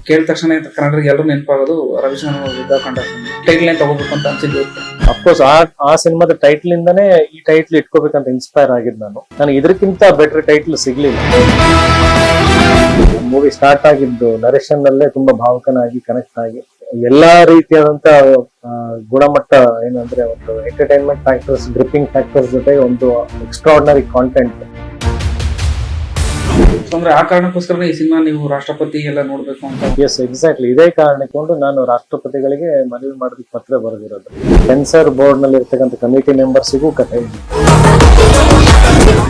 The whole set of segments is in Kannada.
ಕೇಳಿದ ತಕ್ಷಣ ಕನ್ನಡಿಗರಿಗೆ ಎಲ್ಲರೂ ನೆನಪಾಗೋದು ರವಿಚಂದ್ರನ್ ಯುದ್ಧ ಕಂಡ ಟೈಟ್ಲ್ ಏನ್ ತಗೋಬೇಕು ಅಂತ ಅನ್ಸಿದ್ದು. ಅಫ್ಕೋರ್ಸ್ ಆ ಸಿನಿಮಾದ ಟೈಟ್ಲ್ ಇಂದಾನೇ ಈ ಟೈಟ್ಲ್ ಇಟ್ಕೋಬೇಕಂತ ಇನ್ಸ್ಪೈರ್ ಆಗಿದ್ ನಾನು ಇದಕ್ಕಿಂತ ಬೆಟರ್ ಟೈಟ್ಲ್ ಸಿಗ್ಲಿಲ್ಲ. ಮೂವಿ ಸ್ಟಾರ್ಟ್ ಆಗಿದ್ದು ನರೇಶನ್ ನಲ್ಲೇ ತುಂಬಾ ಭಾವುಕನಾಗಿ ಕನೆಕ್ಟ್ ಆಗಿ ಎಲ್ಲಾ ರೀತಿಯಾದಂತ ಗುಣಮಟ್ಟ ಏನಂದ್ರೆ ಒಂದು ಎಂಟರ್ಟೈನ್ಮೆಂಟ್ ಫ್ಯಾಕ್ಟರ್ಸ್, ಗ್ರಿಪ್ಪಿಂಗ್ ಫ್ಯಾಕ್ಟರ್ಸ್ ಜೊತೆ ಒಂದು ಎಕ್ಸ್ಟ್ರಾರ್ಡಿನರಿ ಕಾಂಟೆಂಟ್. ಅಂದ್ರೆ ಆ ಕಾರಣಕ್ಕೋಸ್ಕರ ಈ ಸಿನಿಮಾ ನೀವು ರಾಷ್ಟ್ರಪತಿ ಎಲ್ಲ ನೋಡ್ಬೇಕು ಅಂತ. Yes, exactly. ಇದೇ ಕಾರಣಕ್ಕೊಂಡು ನಾನು ರಾಷ್ಟ್ರಪತಿಗಳಿಗೆ ಮನವಿ ಮಾಡೋದಕ್ಕೆ ಪತ್ರ ಬರೆದಿರೋದು. ಸೆನ್ಸರ್ ಬೋರ್ಡ್ ನಲ್ಲಿ ಇರ್ತಕ್ಕಂಥ ಕಮಿಟಿ ಮೆಂಬರ್ಸಿಗೂ ಕಥೆ ಇದೆ.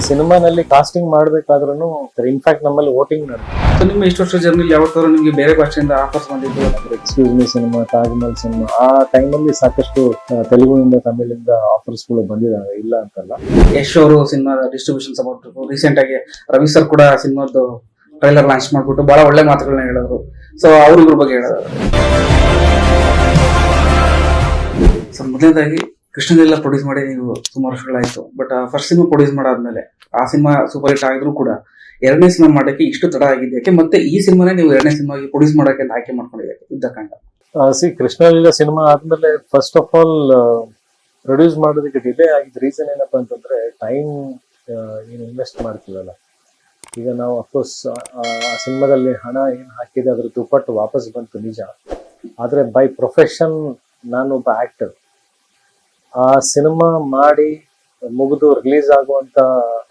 ಸಿನಿಮಾನಲ್ಲಿ ಕಾಸ್ಟಿಂಗ್ ಮಾಡ್ಬೇಕಾದ್ರೂ ಇನ್ಫ್ಯಾಕ್ಟ್ ನಮ್ಮಲ್ಲಿ ವೋಟಿಂಗ್ ನಡೆಯುತ್ತೆ. ನಿಮ್ಮ ಇಷ್ಟು ವರ್ಷ ಜರ್ನಿಲಿ ಯಾವತ್ತಾದ್ರೂ ನಿಮ್ಗೆ ಬೇರೆ ಭಾಷೆಯಿಂದ ಆಫರ್ಸ್ ಬಂದಿದ್ದು? Excuse me cinema, Taj Mahal cinema, ಆ ಟೈಮಲ್ಲಿ ಸಾಕಷ್ಟು ತೆಲುಗುವಿಂದ ತಮಿಳಿಂದ ಆಫರ್ಸ್ಗಳು ಬಂದಿದ್ದಾವೆ, ಇಲ್ಲ ಅಂತಲ್ಲ. ಯಶ್ ಅವರು ಸಿನಿಮಾದ ಡಿಸ್ಟ್ರಿಬ್ಯೂಷನ್ ಸಪೋರ್ಟ್, ರೀಸೆಂಟ್ ಆಗಿ ರವಿ ಸರ್ ಕೂಡ ಸಿನಿಮಾದ ಟ್ರೈಲರ್ ಲಾಂಚ್ ಮಾಡ್ಬಿಟ್ಟು ಬಹಳ ಒಳ್ಳೆ ಮಾತುಗಳನ್ನ ಹೇಳಿದ್ರು. ಸೊ ಅವ್ರಿವ್ರ ಬಗ್ಗೆ ಹೇಳಿದ್ರು. ಸೊ ಮೊದಲನೇದಾಗಿ ಕೃಷ್ಣನೆಲ್ಲ ಪ್ರೊಡ್ಯೂಸ್ ಮಾಡಿ ನೀವು ಸುಮಾರು ವರ್ಷಗಳಾಯ್ತು. ಬಟ್ ಫಸ್ಟ್ ಸಿನಿಮಾ ಪ್ರೊಡ್ಯೂಸ್ ಮಾಡಾದ್ಮೇಲೆ ಆ ಸಿನಿಮಾ ಸೂಪರ್ ಹಿಟ್ ಆಗಿದ್ರು ಕೂಡ ಎರಡನೇ ಸಿನಿಮಾ ಮಾಡಕ್ಕೆ ಇಷ್ಟು ತಡ ಆಗಿದ್ದಕ್ಕೆ, ಮತ್ತೆ ಈ ಸಿನಿಮಾನೇ ನೀವು ಎರಡನೇ ಸಿನಿಮಾಗೆ ಪ್ರೊಡ್ಯೂಸ್ ಮಾಡಕ್ಕೆ ಆಯ್ಕೆ ಮಾಡ್ಕೊಂಡಿದ್ದಕ್ಕೆ ಯುದ್ಧಕಾಂಡ? ಕೃಷ್ಣಲೀಲಾ ಸಿನಿಮಾ ಆದ್ಮೇಲೆ ಫಸ್ಟ್ ಆಫ್ ಆಲ್ ಪ್ರೊಡ್ಯೂಸ್ ಮಾಡೋದಕ್ಕೆ ಡಿಲೇ ಆಗಿದ್ದ ರೀಸನ್ ಏನಪ್ಪಾ ಅಂತಂದ್ರೆ ಟೈಮ್ ಏನು ಇನ್ವೆಸ್ಟ್ ಮಾಡ್ತೀವಲ್ಲ. ಈಗ ನಾವು ಅಫ್ಕೋರ್ಸ್ ಆ ಸಿನಿಮಾದಲ್ಲಿ ಹಣ ಏನ್ ಹಾಕಿದೆ ಅದ್ರ ದುಪ್ಪಟ್ಟು ವಾಪಸ್ ಬಂತು ನಿಜ. ಆದ್ರೆ ಬೈ ಪ್ರೊಫೆಷನ್ ನಾನೊಬ್ಬ ಆಕ್ಟರ್. ಆ ಸಿನಿಮಾ ಮಾಡಿ ಮುಗಿದು ರಿಲೀಸ್ ಆಗುವಂತ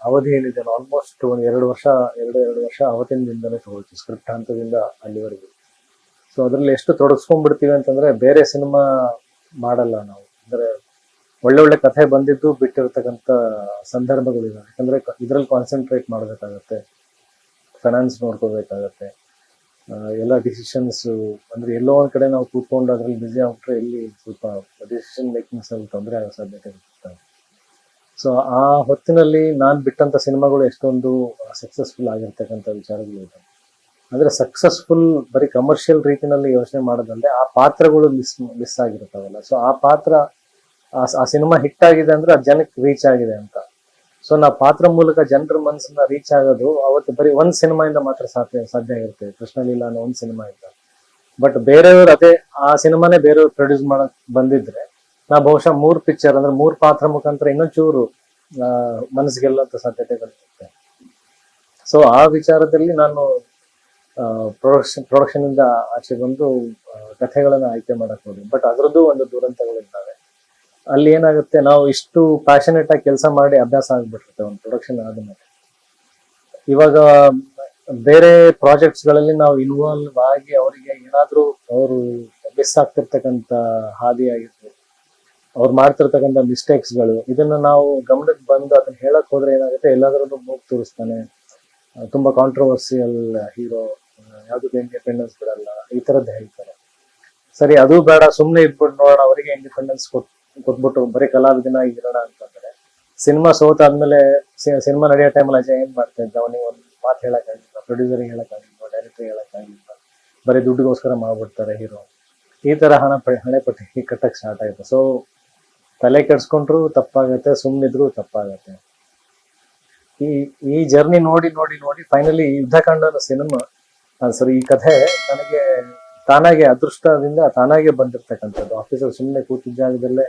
ಅವಧಿ ಏನಿದೆ ಆಲ್ಮೋಸ್ಟ್ ಒಂದು ಎರಡು ವರ್ಷ ಅವತ್ತಿನಿಂದಲೇ ತಗೊಳ್ತೀವಿ, ಸ್ಕ್ರಿಪ್ಟ್ ಹಂತದಿಂದ ಅಲ್ಲಿವರೆಗೂ. ಸೊ ಅದ್ರಲ್ಲಿ ಎಷ್ಟು ತೊಡಗಿಸ್ಕೊಂಡ್ಬಿಡ್ತೀವಿ ಅಂತಂದ್ರೆ ಬೇರೆ ಸಿನಿಮಾ ಮಾಡಲ್ಲ ನಾವು. ಅಂದ್ರೆ ಒಳ್ಳೆ ಕಥೆ ಬಂದಿದ್ದು ಬಿಟ್ಟಿರ್ತಕ್ಕಂಥ ಸಂದರ್ಭಗಳಿವೆ. ಯಾಕಂದ್ರೆ ಇದ್ರಲ್ಲಿ ಕಾನ್ಸಂಟ್ರೇಟ್ ಮಾಡ್ಬೇಕಾಗತ್ತೆ, ಫೈನಾನ್ಸ್ ನೋಡ್ಕೋಬೇಕಾಗತ್ತೆ, ಎಲ್ಲ ಡಿಸಿಷನ್ಸ್. ಅಂದ್ರೆ ಎಲ್ಲೋ ಒಂದ್ ಕಡೆ ನಾವು ಕೂತ್ಕೊಂಡು ಅದ್ರಲ್ಲಿ ಬಿಸಿ ಆಗ್ಬಿಟ್ರೆ ಇಲ್ಲಿ ಸ್ವಲ್ಪ ಡಿಸಿಷನ್ ಮೇಕಿಂಗ್ಸ್ ಅಲ್ಲಿ ತೊಂದರೆ ಆಗೋ ಸಾಧ್ಯತೆ ಇರುತ್ತೆ. ಸೊ ಆ ಹೊತ್ತಿನಲ್ಲಿ ನಾನ್ ಬಿಟ್ಟಂತ ಸಿನಿಮಾಗಳು ಎಷ್ಟೊಂದು ಸಕ್ಸಸ್ಫುಲ್ ಆಗಿರ್ತಕ್ಕಂಥ ವಿಚಾರಗಳು ಇದೆ. ಅಂದ್ರೆ ಸಕ್ಸಸ್ಫುಲ್ ಬರೀ ಕಮರ್ಷಿಯಲ್ ರೀತಿನಲ್ಲಿ ಯೋಚನೆ ಮಾಡೋದಂದ್ರೆ ಆ ಪಾತ್ರಗಳು ಮಿಸ್ ಆಗಿರ್ತಾವಲ್ಲ. ಸೊ ಆ ಪಾತ್ರ ಆ ಸಿನಿಮಾ ಹಿಟ್ ಆಗಿದೆ ಅಂದ್ರೆ ಆ ಜನಕ್ಕೆ ರೀಚ್ ಆಗಿದೆ ಅಂತ. ಸೊ ನಾವು ಪಾತ್ರ ಮೂಲಕ ಜನರ ಮನಸ್ಸನ್ನ ರೀಚ್ ಆಗೋದು ಅವತ್ತು ಬರೀ ಒಂದ್ ಸಿನಿಮಾಯಿಂದ ಮಾತ್ರ ಸಾಧ್ಯ ಆಗಿರುತ್ತೆ, ಕೃಷ್ಣಲೀಲಾ ಅನ್ನೋ ಒಂದ್ ಸಿನಿಮಾ ಇಂದ. ಬಟ್ ಬೇರೆಯವರು ಅದೇ ಆ ಸಿನಿಮಾನೇ ಬೇರೆಯವ್ರು ಪ್ರೊಡ್ಯೂಸ್ ಮಾಡಕ್ ಬಂದಿದ್ರೆ ನಾ ಬಹುಶಃ 3 ಪಿಕ್ಚರ್ ಅಂದ್ರೆ 3 ಪಾತ್ರ ಮುಖಾಂತರ ಇನ್ನೊಂಚೂರು ಮನಸ್ಸಿಗೆಲ್ಲಂತ ಸಾಧ್ಯತೆಗಳಿರುತ್ತೆ. ಸೊ ಆ ವಿಚಾರದಲ್ಲಿ ನಾನು ಪ್ರೊಡಕ್ಷನ್ ಇಂದ ಆಚೆ ಬಂದು ಕಥೆಗಳನ್ನ ಆಯ್ಕೆ ಮಾಡಕ್ ಹೋದೆ. ಬಟ್ ಅದ್ರದ್ದು ಒಂದು ದುರಂತಗಳಿದ್ದಾವೆ. ಅಲ್ಲಿ ಏನಾಗುತ್ತೆ, ನಾವು ಇಷ್ಟು ಪ್ಯಾಷನೇಟ್ ಆಗಿ ಕೆಲಸ ಮಾಡಿ ಅಭ್ಯಾಸ ಆಗ್ಬಿಟ್ಟಿರುತ್ತೆ ಒಂದು ಪ್ರೊಡಕ್ಷನ್ ಆದ್ಮೇಲೆ. ಇವಾಗ ಬೇರೆ ಪ್ರಾಜೆಕ್ಟ್ಸ್ ಗಳಲ್ಲಿ ನಾವು ಇನ್ವಾಲ್ವ್ ಆಗಿ ಅವರಿಗೆ ಏನಾದ್ರೂ ಅವರು ಮಿಸ್ ಆಗ್ತಿರ್ತಕ್ಕಂಥ ಹಾದಿ ಆಗಿರ್ಬೋದು, ಅವ್ರು ಮಾಡ್ತಿರ್ತಕ್ಕಂಥ ಮಿಸ್ಟೇಕ್ಸ್ಗಳು, ಇದನ್ನ ನಾವು ಗಮನಕ್ಕೆ ಬಂದು ಅದನ್ನ ಹೇಳಕ್ ಹೋದ್ರೆ ಏನಾಗುತ್ತೆ, ಎಲ್ಲಾದ್ರೂ ಮೂಗ್ ತೋರಿಸ್ತಾನೆ, ತುಂಬಾ ಕಾಂಟ್ರವರ್ಸಿಯಲ್ ಹೀರೋ, ಯಾವ್ದಕ್ಕೂ ಇಂಡಿಪೆಂಡೆನ್ಸ್ ಬಿಡಲ್ಲ, ಈ ತರದ್ದು ಹೇಳ್ತಾರೆ. ಸರಿ, ಅದು ಬೇಡ, ಸುಮ್ನೆ ಇದ್ಬಿಟ್ಟು ನೋಡೋಣ, ಅವರಿಗೆ ಇಂಡಿಪೆಂಡೆನ್ಸ್ ಕೊಟ್ಬಿಟ್ಟು ಬರೀ ಕಲಾವಿದನ ಇರೋಣ ಅಂತಂದ್ರೆ ಸಿನಿಮಾ ಸೋತಾದ್ಮೇಲೆ ಸಿನಿಮಾ ನಡೆಯೋ ಟೈಮಲ್ಲಿ ಅಜಯ್ ಏನ್ ಮಾಡ್ತಾ ಇದ್ದ, ಅವನಿಗೆ ಒಂದು ಮಾತು ಹೇಳಕ್ಕಾಗಿಲ್ಲ, ಪ್ರೊಡ್ಯೂಸರ್ಗೆ ಹೇಳಕ್ಕಾಗಿಲ್ಲ, ಡೈರೆಕ್ಟರ್ಗೆ ಹೇಳಕ್ಕಾಗಿಲ್ಲ, ಬರೀ ದುಡ್ಡಿಗೋಸ್ಕರ ಮಾಡ್ಬಿಡ್ತಾರೆ ಹೀರೋ. ಈ ತರ ಹಣೆ ಪಟ್ಟಿ ಕಟ್ಟಕ್ ಸ್ಟಾರ್ಟ್ ಆಗುತ್ತೆ. ಸೊ ತಲೆ ಕೆಡ್ಸ್ಕೊಂಡ್ರು ತಪ್ಪಾಗತ್ತೆ, ಸುಮ್ಮನಿದ್ರು ತಪ್ಪಾಗತ್ತೆ. ಈ ಜರ್ನಿ ನೋಡಿ ಫೈನಲಿ ಯುದ್ಧಕಾಂಡ ಅನ್ನೋ ಸಿನಿಮಾ, ಈ ಕಥೆ ನನಗೆ ತಾನಾಗೆ ಅದೃಷ್ಟದಿಂದ ತಾನಾಗೆ ಬಂದಿರ್ತಕ್ಕಂಥದ್ದು. ಆಫೀಸಲ್ಲಿ ಸುಮ್ಮನೆ ಕೂತಿದ್ದ ಜಾಗದಲ್ಲೇ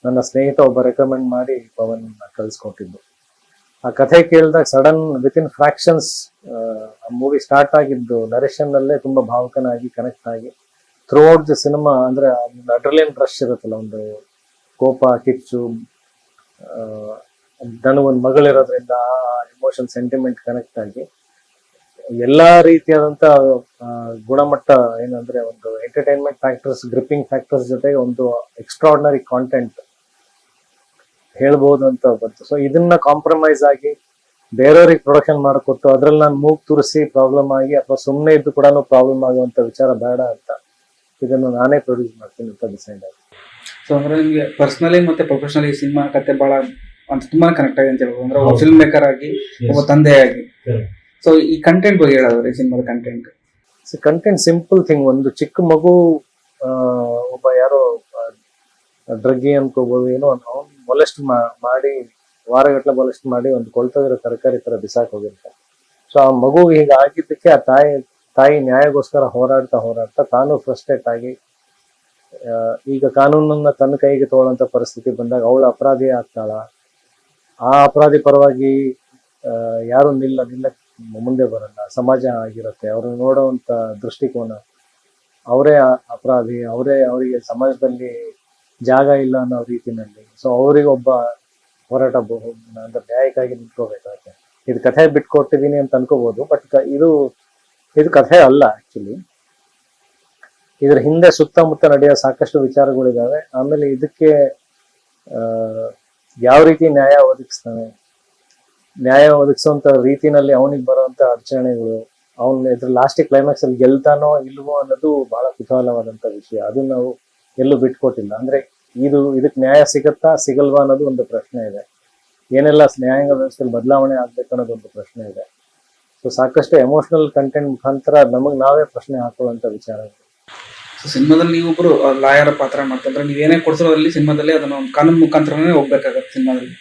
ನನ್ನ ಸ್ನೇಹಿತ ಒಬ್ಬ ರೆಕಮೆಂಡ್ ಮಾಡಿ ಪವನ್ ಕಳ್ಸಿಕೊಟ್ಟಿದ್ದು. ಆ ಕಥೆ ಕೇಳಿದಾಗ sudden within fractions movie start ಆಗಿದ್ದು ನರೇಶನ್ ನಲ್ಲೇ ತುಂಬಾ ಭಾವುಕನಾಗಿ ಕನೆಕ್ಟ್ ಆಗಿ ಥ್ರೂ ಔಟ್ ದಿ ಸಿನಿಮಾ. ಅಂದ್ರೆ ಅಡ್ರಲಿನ್ ರಶ್ ಇರುತ್ತಲ್ಲ, ಒಂದು ಕೋಪ, ಕಿಚ್ಚು, ನನಗೊಂದು ಮಗಳಿರೋದ್ರಿಂದ ಆ ಎಮೋಷನ್, ಸೆಂಟಿಮೆಂಟ್ ಕನೆಕ್ಟ್ ಆಗಿ ಎಲ್ಲಾ ರೀತಿಯಾದಂತ ಗುಣಮಟ್ಟ ಏನಂದ್ರೆ ಒಂದು ಎಂಟರ್ಟೈನ್ಮೆಂಟ್ ಫ್ಯಾಕ್ಟರ್ಸ್, ಗ್ರಿಪ್ಪಿಂಗ್ ಫ್ಯಾಕ್ಟರ್ಸ್ ಜೊತೆಗೆ ಒಂದು ಎಕ್ಸ್ಟ್ರಾರ್ಡಿನರಿ ಕಾಂಟೆಂಟ್ ಹೇಳ್ಬೋದು ಅಂತ ಬಂತು. ಸೊ ಇದನ್ನ ಕಾಂಪ್ರಮೈಸ್ ಆಗಿ ಬೇರೆಯವ್ರಿಗೆ ಪ್ರೊಡಕ್ಷನ್ ಮಾಡಿಕೊಟ್ಟು ಅದ್ರಲ್ಲಿ ನಾನು ಮೂಗ್ ತುರಿಸಿ ಪ್ರಾಬ್ಲಮ್ ಆಗಿ ಅಥವಾ ಸುಮ್ಮನೆ ಇದ್ದು ಕೂಡ ಪ್ರಾಬ್ಲಮ್ ಆಗುವಂತ ವಿಚಾರ ಬೇಡ ಅಂತ ಇದನ್ನು ನಾನೇ ಪ್ರೊಡ್ಯೂಸ್ ಮಾಡ್ತೀನಿ ಅಂತ ಡಿಸೈಡ್ ಆಗಿ. ಸೊ ಅಂದ್ರೆ ನಿಮ್ಗೆ ಪರ್ಸನಲಿ ಮತ್ತೆ ಪ್ರೊಫೆಷನಲಿ ಸಿನಿಮಾ ಕತೆ ಬಹಳ ಅಂತ ತುಂಬಾ ಕನೆಕ್ಟ್ ಆಗಿ ಅಂತ ಹೇಳ್ಬೋದು. ಅಂದ್ರೆ ಒಬ್ಬ ಫಿಲ್ಮ್ ಮೇಕರ್ ಆಗಿ, ಒಬ್ಬ ತಂದೆಯಾಗಿ. ಸೊ ಈ ಕಂಟೆಂಟ್ ಬಗ್ಗೆ ಹೇಳೋದ್ರೆ, ಈ ಸಿನಿಮಾದ ಕಂಟೆಂಟ್ ಸಿಂಪಲ್ ಥಿಂಗ್. ಒಂದು ಚಿಕ್ಕ ಮಗು ಒಬ್ಬ ಯಾರೋ ಡ್ರಗ್ಗಿ ಅನ್ಕೋಬಹುದು, ಏನೋ ಅವ್ನು ಮೊಲೆಸ್ಟ್ ಮಾಡಿ ವಾರಗಟ್ಲೆ ಮೊಲೆಸ್ಟ್ ಮಾಡಿ ಒಂದು ಕೊಳ್ತೋಗಿರೋ ತರಕಾರಿ ತರ ಬಿಸಾಕ್ ಹೋಗಿರ್ತಾರೆ. ಸೊ ಆ ಮಗು ಈಗ ಆಗಿದ್ದಕ್ಕೆ ಆ ತಾಯಿ ತಾಯಿ ನ್ಯಾಯಗೋಸ್ಕರ ಹೋರಾಡ್ತಾ ತಾನು ಫ್ರಸ್ಟ್ರೇಟ್ ಆಗಿ ಈಗ ಕಾನೂನನ್ನ ತನ್ನ ಕೈಗೆ ತಗೊಳ್ಳೋಂಥ ಪರಿಸ್ಥಿತಿ ಬಂದಾಗ ಅವಳು ಅಪರಾಧಿ ಆಗ್ತಾಳ. ಆ ಅಪರಾಧಿ ಪರವಾಗಿ ಯಾರು ನಿಲ್ಲ ಮುಂದೆ ಬರಲ್ಲ. ಸಮಾಜ ಆಗಿರುತ್ತೆ, ಅವ್ರನ್ನ ನೋಡುವಂತ ದೃಷ್ಟಿಕೋನ, ಅವರೇ ಅಪರಾಧಿ, ಅವರಿಗೆ ಸಮಾಜದಲ್ಲಿ ಜಾಗ ಇಲ್ಲ ಅನ್ನೋ ರೀತಿನಲ್ಲಿ. ಸೊ ಅವರಿಗೆ ಒಬ್ಬ ಹೋರಾಟ ಅಂದ್ರೆ ನ್ಯಾಯಕ್ಕಾಗಿ ನಿಂತ್ಕೋಬೇಕಾಗುತ್ತೆ. ಇದು ಕಥೆ ಬಿಟ್ಕೊಟ್ಟಿದ್ದೀನಿ ಅಂತ ಅನ್ಕೋಬಹುದು, ಬಟ್ ಇದು ಕಥೆ ಅಲ್ಲ ಆಕ್ಚುಲಿ. ಇದ್ರ ಹಿಂದೆ ಸುತ್ತಮುತ್ತ ನಡೆಯೋ ಸಾಕಷ್ಟು ವಿಚಾರಗಳಿದಾವೆ. ಆಮೇಲೆ ಇದಕ್ಕೆ ಯಾವ ರೀತಿ ನ್ಯಾಯ ಒದಗಿಸುವಂತ ರೀತಿನಲ್ಲಿ ಅವನಿಗೆ ಬರುವಂತ ಅಡಚಣೆಗಳು, ಇದ್ರ ಲಾಸ್ಟಿಗೆ ಕ್ಲೈಮ್ಯಾಕ್ಸ್ ಅಲ್ಲಿ ಗೆಲ್ತಾನೋ ಇಲ್ವೋ ಅನ್ನೋದು ಬಹಳ ಕುತೂಹಲವಾದಂತ ವಿಷಯ. ಅದನ್ನ ನಾವು ಎಲ್ಲೂ ಬಿಟ್ಕೊಟ್ಟಿಲ್ಲ. ಅಂದ್ರೆ ಇದಕ್ಕೆ ನ್ಯಾಯ ಸಿಗಲ್ವಾ ಅನ್ನೋದು ಒಂದು ಪ್ರಶ್ನೆ ಇದೆ. ಏನೆಲ್ಲ ನ್ಯಾಯಾಂಗ ವ್ಯವಸ್ಥೆಯಲ್ಲಿ ಬದಲಾವಣೆ ಆಗ್ಬೇಕು ಅನ್ನೋದು ಒಂದು ಪ್ರಶ್ನೆ ಇದೆ. ಸೊ ಸಾಕಷ್ಟು ಎಮೋಷನಲ್ ಕಂಟೆಂಟ್ ಮುಖಾಂತರ ನಮಗ್ ನಾವೇ ಪ್ರಶ್ನೆ ಹಾಕೊಳ್ಳುವಂತ ವಿಚಾರ. ಸಿನಿಮಾದಲ್ಲಿ ನೀವು ಒಬ್ರು ಲಾಯರ್ ಪಾತ್ರ ಮಾಡ್ತಂದ್ರೆ ನೀವೇನೇ ಕೊಡ್ಸಿರೋದ್ರಲ್ಲಿ ಸಿನಿಮಾದಲ್ಲಿ ಅದನ್ನ ಒಂದು ಕಾನೂನು ಮುಖಾಂತರನೇ ಹೋಗ್ಬೇಕಾಗತ್ತೆ ಸಿನಿಮಾದಲ್ಲಿ.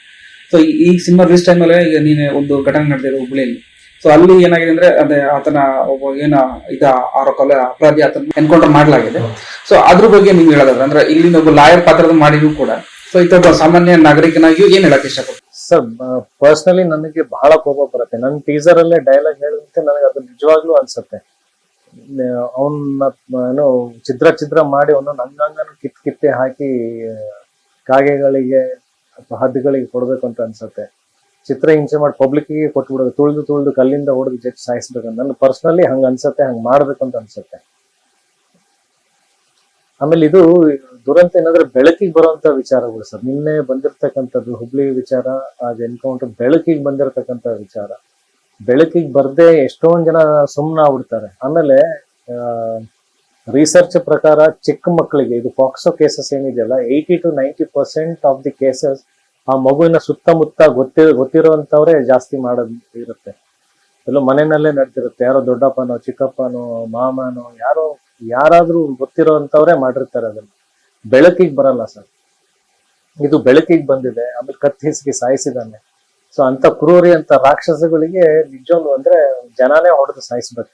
ಸೊ ಈ ಸಿನಿಮಾ ರಿಲೀಸ್ ಟೈಮಲ್ಲೇ ಈಗ ನೀನೆ ಒಂದು ಘಟನೆ ನಡೆದಿರೋ ಹುಬ್ಳಿಯಲ್ಲಿ. ಸೊ ಅಲ್ಲಿ ಏನಾಗಿದೆ ಅಂದ್ರೆ ಅದೇ ಆತನ ಒಬ್ಬ ಅಪರಾಧಿ ಆತನ ಎನ್ಕೌಂಟರ್ ಮಾಡಲಾಗಿದೆ. ಸೊ ಅದ್ರ ಬಗ್ಗೆ ನೀವು ಹೇಳೋದಾದ್ರೆ ಅಂದ್ರೆ ಇಲ್ಲಿನ ಒಬ್ಬ ಲಾಯರ್ ಪಾತ್ರದ ಮಾಡಿದ್ರು ಕೂಡ ಸೊ ಇತರ ಸಾಮಾನ್ಯ ನಾಗರಿಕನಾಗಿಯೂ ಏನ್ ಹೇಳಕ್ ಇಷ್ಟಪಡ್ತೀನಿ ಸರ್. ಪರ್ಸನಲಿ ನನಗೆ ಬಹಳ ಕೋಪ ಬರುತ್ತೆ. ನನ್ನ ಟೀಸರ್ ಅಲ್ಲೇ ಡೈಲಾಗ್ ಹೇಳಿದಂತೆ ನನಗೆ ಅದು ನಿಜವಾಗ್ಲೂ ಅನ್ಸುತ್ತೆ. ಅವನ್ನ ಛಿದ್ರ ಮಾಡಿ ಒಂದೊಂದು ಅಂಗಾಂಗನು ಕಿತ್ತೆ ಹಾಕಿ ಕಾಗೆಗಳಿಗೆ ಅಥವಾ ಹದ್ದುಗಳಿಗೆ ಕೊಡ್ಬೇಕು ಅಂತ ಅನ್ಸುತ್ತೆ. ಚಿತ್ರ ಹಿಂಸೆ ಮಾಡಿ ಪಬ್ಲಿಕ್ಗೆ ಕೊಟ್ಬಿಡೋದು, ತುಳಿದು ಕಲ್ಲಿಂದ ಹೊಡೆದು ಜಡ್ಜ್ ಸಾಯಿಸ್ಬೇಕಂತ ನನ್ನ ಪರ್ಸನಲಿ ಹಂಗ ಅನ್ಸುತ್ತೆ. ಹಂಗ್ ಮಾಡ್ಬೇಕು ಅಂತ ಅನ್ಸುತ್ತೆ. ಆಮೇಲೆ ಇದು ದುರಂತ ಏನಾದ್ರೆ ಬೆಳಕಿಗೆ ಬರುವಂತ ವಿಚಾರಗಳು ಸರ್. ನಿನ್ನೆ ಬಂದಿರ್ತಕ್ಕಂಥದ್ದು ಹುಬ್ಳಿ ವಿಚಾರ, ಆಗ ಎನ್ಕೌಂಟರ್ ಬೆಳಕಿಗೆ ಬಂದಿರತಕ್ಕಂತ ವಿಚಾರ. ಬೆಳಕಿಗೆ ಬರ್ದೆ ಎಷ್ಟೊಂದ್ ಜನ ಸುಮ್ಮನೆ ಆಗ್ಬಿಡ್ತಾರೆ. ಆಮೇಲೆ ರಿಸರ್ಚ್ ಪ್ರಕಾರ ಚಿಕ್ಕ ಮಕ್ಕಳಿಗೆ ಇದು ಪಾಕ್ಸೋ ಕೇಸಸ್ ಏನಿದೆಯಲ್ಲ, 80 to 90% ಆಫ್ ದಿ ಕೇಸಸ್ ಆ ಮಗುವಿನ ಸುತ್ತಮುತ್ತ ಗೊತ್ತಿರುವಂತವ್ರೆ ಜಾಸ್ತಿ ಮಾಡೋದು ಇರುತ್ತೆ. ಎಲ್ಲೋ ಮನೆಯಲ್ಲೇ ನಡೆದಿರುತ್ತೆ. ಯಾರೋ ದೊಡ್ಡಪ್ಪನೋ ಚಿಕ್ಕಪ್ಪನೋ ಮಾಮನೋ ಯಾರಾದ್ರೂ ಗೊತ್ತಿರೋಂಥವ್ರೆ ಮಾಡಿರ್ತಾರೆ. ಅದನ್ನ ಬೆಳಕಿಗೆ ಬರಲ್ಲ ಸರ್. ಇದು ಬೆಳಕಿಗೆ ಬಂದಿದೆ. ಆಮೇಲೆ ಕತ್ತಿಸಿಗೆ ಸಾಯಿಸಿದಾನೆ. ಸೊ ಅಂತ ಕ್ರೂರಿ ಅಂತ ರಾಕ್ಷಸಗಳಿಗೆ ನಿಜವಾಗ್ಲು ಅಂದ್ರೆ ಜನನೇ ಹೊಡೆದು ಸಾಯಿಸ್ಬೇಕು.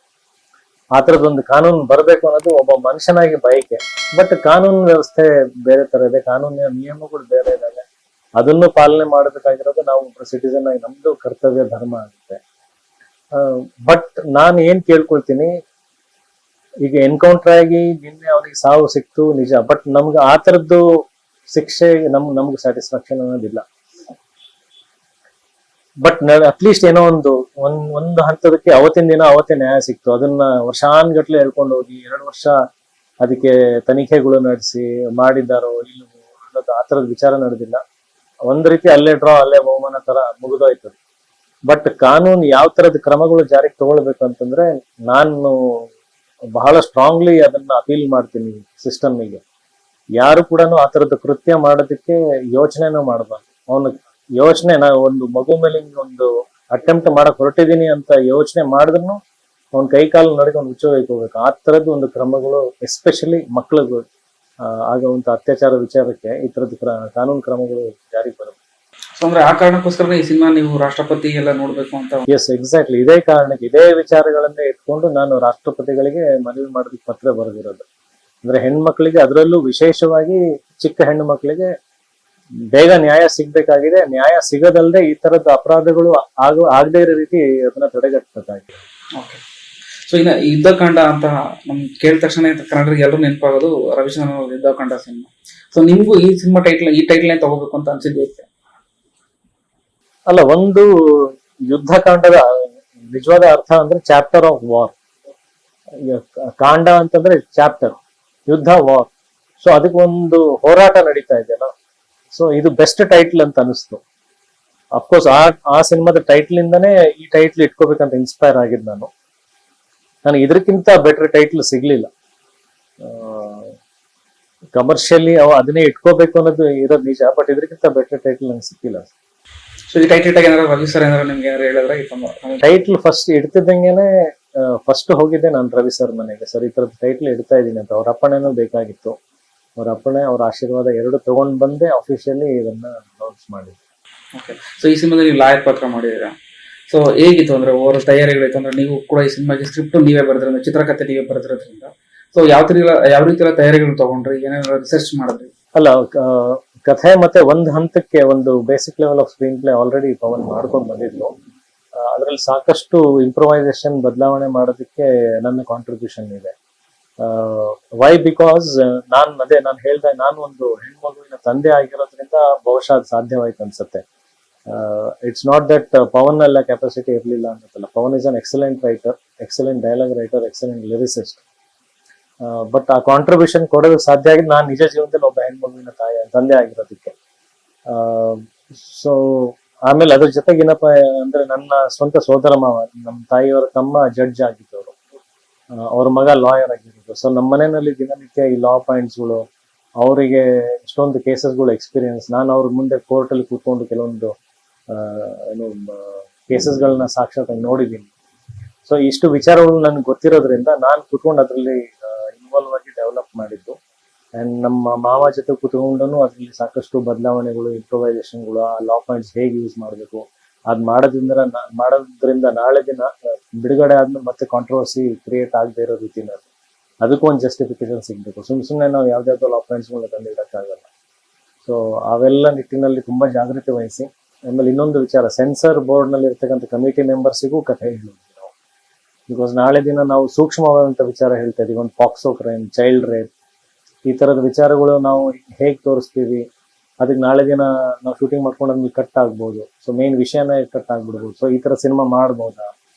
ಆ ಥರದೊಂದು ಕಾನೂನು ಬರಬೇಕು ಅನ್ನೋದು ಒಬ್ಬ ಮನುಷ್ಯನಾಗಿ ಬಯಕೆ. ಬಟ್ ಕಾನೂನು ವ್ಯವಸ್ಥೆ ಬೇರೆ ತರ ಇದೆ, ಕಾನೂನಿನ ನಿಯಮಗಳು ಬೇರೆ ಇದಾವೆ. ಅದನ್ನು ಪಾಲನೆ ಮಾಡಬೇಕಾಗಿರೋದು ನಾವು ಒಬ್ಬ ಸಿಟಿಸನ್ ಆಗಿ ನಮ್ದು ಕರ್ತವ್ಯ ಧರ್ಮ ಆಗುತ್ತೆ. ಬಟ್ ನಾನು ಏನ್ ಕೇಳ್ಕೊಳ್ತೀನಿ, ಈಗ ಎನ್ಕೌಂಟರ್ ಆಗಿ ನಿನ್ನೆ ಅವನಿಗೆ ಸಾವು ಸಿಕ್ತು ನಿಜ, ಬಟ್ ನಮ್ಗೆ ಆ ತರದ್ದು ಶಿಕ್ಷೆ ನಮ್ಗೆ ಸ್ಯಾಟಿಸ್ಫ್ಯಾಕ್ಷನ್ ಅನ್ನೋದಿಲ್ಲ. ಬಟ್ ಅಟ್ಲೀಸ್ಟ್ ಏನೋ ಒಂದು ಹಂತದಕ್ಕೆ ಅವತ್ತಿನ ದಿನ ಅವತ್ತೇ ನ್ಯಾಯ ಸಿಕ್ತು. ಅದನ್ನ ವರ್ಷಾನ್ಗಟ್ಲೆ ಹೇಳ್ಕೊಂಡು ಹೋಗಿ 2 ವರ್ಷ ಅದಕ್ಕೆ ತನಿಖೆಗಳು ನಡೆಸಿ ಮಾಡಿದ್ದಾರೋ ಇಲ್ಲವೋ ಅನ್ನೋದು ಆ ತರದ ವಿಚಾರ ನಡೆದಿಲ್ಲ. ಒಂದ್ ರೀತಿ ಅಲ್ಲೇ ಅಲ್ಲೇ ಬಹುಮಾನ ತರ ಮುಗಿದೋಯ್ತು. ಬಟ್ ಕಾನೂನು ಯಾವ ತರದ ಕ್ರಮಗಳು ಜಾರಿಗೆ ತಗೊಳ್ಬೇಕು ಅಂತಂದ್ರೆ ನಾನು ಬಹಳ ಸ್ಟ್ರಾಂಗ್ಲಿ ಅದನ್ನ ಅಪೀಲ್ ಮಾಡ್ತೀನಿ ಸಿಸ್ಟಮ್ಗೆ. ಯಾರು ಕೂಡ ಆ ತರದ ಕೃತ್ಯ ಮಾಡೋದಕ್ಕೆ ಯೋಚನೆನೂ ಮಾಡಬಾರ್ದು. ಅವನು ಯೋಚನೆ, ನಾವು ಒಂದು ಮಗು ಮೇಲೆ ಒಂದು ಅಟೆಂಪ್ಟ್ ಮಾಡಕ್ ಹೊರಟಿದೀನಿ ಅಂತ ಯೋಚನೆ ಮಾಡಿದ್ರು ಅವ್ನ ಕೈ ಕಾಲು ನಡಿಗೆ ಅವ್ನು ಹೋಗ್ಬೇಕು. ಆ ತರದ್ದು ಒಂದು ಕ್ರಮಗಳು ಎಸ್ಪೆಷಲಿ ಮಕ್ಕಳಿಗೂ ಆಗುವಂತ ಅತ್ಯಾಚಾರ ವಿಚಾರಕ್ಕೆ ಈ ತರದ ಕಾನೂನು ಕ್ರಮಗಳು ಜಾರಿಗೆ ಬರಬೇಕು. ಅಂದ್ರೆ ಆ ಕಾರಣಕ್ಕೋಸ್ಕರ ಈ ಸಿನಿಮಾ ನೀವು ರಾಷ್ಟ್ರಪತಿ ಎಲ್ಲ ನೋಡ್ಬೇಕು ಅಂತ. Yes, exactly. ಇದೇ ಕಾರಣಕ್ಕೆ ಇದೇ ವಿಚಾರಗಳನ್ನೇ ಇಟ್ಕೊಂಡು ನಾನು ರಾಷ್ಟ್ರಪತಿಗಳಿಗೆ ಮನವಿ ಮಾಡೋದಕ್ಕೆ ಪತ್ರ ಬರೆದಿರೋದು. ಅಂದ್ರೆ ಹೆಣ್ಮಕ್ಳಿಗೆ, ಅದರಲ್ಲೂ ವಿಶೇಷವಾಗಿ ಚಿಕ್ಕ ಹೆಣ್ಣು ಮಕ್ಕಳಿಗೆ ಬೇಗ ನ್ಯಾಯ ಸಿಗ್ಬೇಕಾಗಿದೆ. ನ್ಯಾಯ ಸಿಗದಲ್ಲದೆ ಈ ತರದ ಅಪರಾಧಗಳು ಆಗದೇ ಇರೋ ರೀತಿ ಅದನ್ನ ತಡೆಗಟ್ಟಬೇಕಾಗಿದೆ. ಓಕೆ. ಸೊ ಇನ್ನು ಯುದ್ಧಕಾಂಡ ಅಂತ ನಮ್ ಕೇಳಿದ ತಕ್ಷಣ ಕನ್ನಡರಿಗೆ ಎಲ್ಲರೂ ನೆನಪಾಗೋದು ರವಿಚಂದ್ರನ್ ಯುದ್ಧಕಾಂಡ ಸಿನಿಮಾ. ಸೊ ನಿಮ್ಗೂ ಈ ಸಿನಿಮಾ ಈ ಟೈಟ್ಲ್ ತಗೋಬೇಕು ಅಂತ ಅನ್ಸಿದ್ದೆ? ಅಲ್ಲ, ಒಂದು ಯುದ್ಧಕಾಂಡದ ನಿಜವಾದ ಅರ್ಥ ಅಂದ್ರೆ ಚಾಪ್ಟರ್ ಆಫ್ ವಾರ್. ಕಾಂಡ ಅಂತಂದ್ರೆ ಚಾಪ್ಟರ್, ಯುದ್ಧ, ವಾರ್. ಸೊ ಅದಕ್ಕೆ ಒಂದು ಹೋರಾಟ ನಡೀತಾ ಇದೆಯಲ್ಲ. ಸೊ ಇದು ಬೆಸ್ಟ್ ಟೈಟ್ಲ್ ಅಂತ ಅನಿಸ್ತು. ಅಫ್ಕೋರ್ಸ್ ಆ ಸಿನಿಮಾದ ಟೈಟ್ಲ್ ಇಂದಾನೇ ಈ ಟೈಟ್ಲ್ ಇಟ್ಕೋಬೇಕಂತ ಇನ್ಸ್ಪೈರ್ ಆಗಿದ್ ನನಗೆ ಇದಕ್ಕಿಂತ ಬೆಟರ್ ಟೈಟ್ಲ್ ಸಿಗ್ಲಿಲ್ಲ. ಕಮರ್ಷಿಯಲಿ ಅದನ್ನೇ ಇಟ್ಕೋಬೇಕು ಅನ್ನೋದು ಇರೋದು ನಿಜ, ಬಟ್ ಇದಕ್ಕಿಂತ ಬೆಟರ್ ಟೈಟ್ಲ್ ನಂಗೆ ಸಿಕ್ಕಿಲ್ಲ. ಸೊ ಈ ಟೈಟಲ್ ರವಿ ಸರ್ ಏನಾದ್ರು ನಿಮ್ಗೆ ಹೇಳಿದ್ರೆ? ಟೈಟ್ಲ್ ಫಸ್ಟ್ ಇಡ್ತಿದ್ದಂಗೆನೆ ಫಸ್ಟ್ ಹೋಗಿದ್ದೆ ನಾನು ರವಿ ಸರ್ ಮನೆಗೆ. ಸರ್, ಈ ತರದ ಟೈಟ್ಲ್ ಇಡ್ತಾ ಇದೀನಿ ಅಂತ. ಅವ್ರ ಅಪ್ಪಣೆನೂ ಬೇಕಾಗಿತ್ತು. ಅವ್ರ ಅಪ್ಪಣೆ, ಅವ್ರ ಆಶೀರ್ವಾದ ಎರಡು ತಗೊಂಡ್ ಬಂದೆ ಅಫಿಷಿಯಲಿ ಇದನ್ನ ಅನೌನ್ಸ್ ಮಾಡಿದ್ದೆ. ಓಕೆ. ಸೊ ಈ ಸಿನಿಮಾದಲ್ಲಿ ನೀವು ಲಾಯರ್ ಪಾತ್ರ ಮಾಡಿದ್ದೀರಾ. ಸೊ ಹೇಗಿತ್ತು ಅಂದ್ರೆ ಓವರ್ ತಯಾರಿಗಳಿತ್ತು ಅಂದ್ರೆ ನೀವು ಕೂಡ ಈ ಸಿನಿಮಾಗೆ ಸ್ಕ್ರಿಪ್ಟ್ ನೀವೇ ಬರೆದ್ರಿಂದ, ಚಿತ್ರಕಥೆ ನೀವೇ ಬರೆದಿರೋದ್ರಿಂದ, ಸೊ ಯಾವ ರೀತಿ ಎಲ್ಲ ತಯಾರಿಗಳು ತಗೊಂಡ್ರಿ, ಏನೇನು ರಿಸರ್ಚ್ ಮಾಡಿದ್ರಿ? ಅಲ್ಲ, ಕಥೆ ಮತ್ತೆ ಒಂದು ಹಂತಕ್ಕೆ ಒಂದು basic level of screenplay already Pavan ಮಾಡ್ಕೊಂಡು ಬಂದಿದ್ಲು. ಅದರಲ್ಲಿ ಸಾಕಷ್ಟು ಇಂಪ್ರೊವೈಸೇಷನ್ ಬದಲಾವಣೆ ಮಾಡೋದಕ್ಕೆ ನನ್ನ ಕಾಂಟ್ರಿಬ್ಯೂಷನ್ ಇದೆ. ವೈ ಬಿಕಾಸ್ ನಾನು ಹೇಳ್ದೆ, ನಾನು ಒಂದು ಹೆಣ್ಮಗುವಿನ ತಂದೆ ಆಗಿರೋದ್ರಿಂದ ಬಹುಶಃ ಅದು ಸಾಧ್ಯವಾಯ್ತು ಅನ್ಸುತ್ತೆ. ಇಟ್ಸ್ ನಾಟ್ ದಟ್ ಪವನ್ ಎಲ್ಲ ಕೆಪಾಸಿಟಿ ಇರಲಿಲ್ಲ ಅನ್ನೋದಲ್ಲ. Pavan is an excellent writer, excellent dialogue writer, excellent lyricist. But ಆ ಕಾಂಟ್ರಿಬ್ಯೂಷನ್ ಕೊಡೋದಕ್ಕೆ ಸಾಧ್ಯ ಆಗಿದೆ ನಾನು ನಿಜ ಜೀವನದಲ್ಲಿ ಒಬ್ಬ ಹೆಣ್ಮಗುವಿನ ತಂದೆ ಆಗಿರೋದಕ್ಕೆ. ಸೊ ಆಮೇಲೆ ಅದ್ರ ಜೊತೆಗೆ ಏನಪ್ಪ ಅಂದ್ರೆ, ನನ್ನ ಸ್ವಂತ ಸೋದರ ಮಾವ, ನಮ್ಮ ತಾಯಿಯವರ ತಮ್ಮ ಜಡ್ಜ್ ಆಗಿದ್ದವರು, ಅವ್ರ ಮಗ ಲಾಯರ್ ಆಗಿರೋದು. ಸೊ ನಮ್ಮ ಮನೆಯಲ್ಲಿ ದಿನನಿತ್ಯ ಈ ಲಾ ಪಾಯಿಂಟ್ಸ್ಗಳು, ಅವರಿಗೆ ಎಷ್ಟೊಂದು ಕೇಸಸ್ಗಳು ಎಕ್ಸ್ಪೀರಿಯನ್ಸ್, ನಾನು ಅವ್ರ ಮುಂದೆ ಕೋರ್ಟಲ್ಲಿ ಕೂತ್ಕೊಂಡು ಕೆಲವೊಂದು ಕೇಸಸ್ಗಳನ್ನ ಸಾಕ್ಷಾತ್ ನೋಡಿದ್ದೀನಿ. ಸೊ ಇಷ್ಟು ವಿಚಾರಗಳು ನನಗೆ ಗೊತ್ತಿರೋದ್ರಿಂದ ನಾನು ಕೂತ್ಕೊಂಡು ಅದರಲ್ಲಿ ಇನ್ವಾಲ್ವ್ ಆಗಿ ಡೆವಲಪ್ ಮಾಡಿದ್ದು. ಅಂಡ್ ನಮ್ಮ ಮಾವ ಜೊತೆ ಕೂತ್ಕೊಂಡು ಅದರಲ್ಲಿ ಸಾಕಷ್ಟು ಬದಲಾವಣೆಗಳು, ಇಂಪ್ರೊವೈಸೇಷನ್ಗಳು, ಆ ಲಾ ಪಾಯಿಂಟ್ಸ್ ಹೇಗೆ ಯೂಸ್ ಮಾಡಬೇಕು, ಅದ್ ಮಾಡೋದ್ರಿಂದ ನಾಳೆ ದಿನ ಬಿಡುಗಡೆ ಆದ್ಮೇಲೆ ಮತ್ತೆ ಕಾಂಟ್ರವರ್ಸಿ ಕ್ರಿಯೇಟ್ ಆಗದೆ ಇರೋ ರೀತಿನ ಅದಕ್ಕೂ ಒಂದು ಜಸ್ಟಿಫಿಕೇಶನ್ ಸಿಗ್ಬೇಕು. ಸುಮ್ಮನೆ ನಾವು ಯಾವ್ದಾವ್ದೋ ಲಾ ಪಾಯಿಂಟ್ಸ್ಗಳನ್ನ ತಂದು ಇಡಕ್ಕಾಗಲ್ಲ. ಸೊ ಅವೆಲ್ಲ ನಿಟ್ಟಿನಲ್ಲಿ ತುಂಬಾ ಜಾಗೃತಿ ವಹಿಸಿ, ಆಮೇಲೆ ಇನ್ನೊಂದು ವಿಚಾರ, ಸೆನ್ಸರ್ ಬೋರ್ಡ್ ನಲ್ಲಿ ಇರ್ತಕ್ಕಂಥ ಕಮಿಟಿ ಮೆಂಬರ್ಸಿಗೂ ಕಥೆ ಹೇಳಿದ್ವಿ ನಾವು. ಬಿಕಾಸ್ ನಾಳೆ ದಿನ ನಾವು ಸೂಕ್ಷ್ಮವಾದಂತ ವಿಚಾರ ಹೇಳ್ತಾ ಇದೀವಿ. ಒಂದು ಪಾಕ್ಸೋ ಕ್ರೈಮ್, ಚೈಲ್ಡ್ ರೇಪ್, ಈ ತರದ ವಿಚಾರಗಳು ನಾವು ಹೇಗೆ ತೋರಿಸ್ತೀವಿ, ಅದಕ್ಕೆ ನಾಳೆ ದಿನ ನಾವು ಶೂಟಿಂಗ್ ಮಾಡ್ಕೊಂಡಾದ್ಮೇಲೆ ಕಟ್ ಆಗ್ಬೋದು. ಸೊ ಮೇನ್ ವಿಷಯನೇ ಕಟ್ ಆಗ್ಬಿಡ್ಬೋದು. ಸೊ ಈ ತರ ಸಿನಿಮಾ ಮಾಡ್ಬೋದಾ,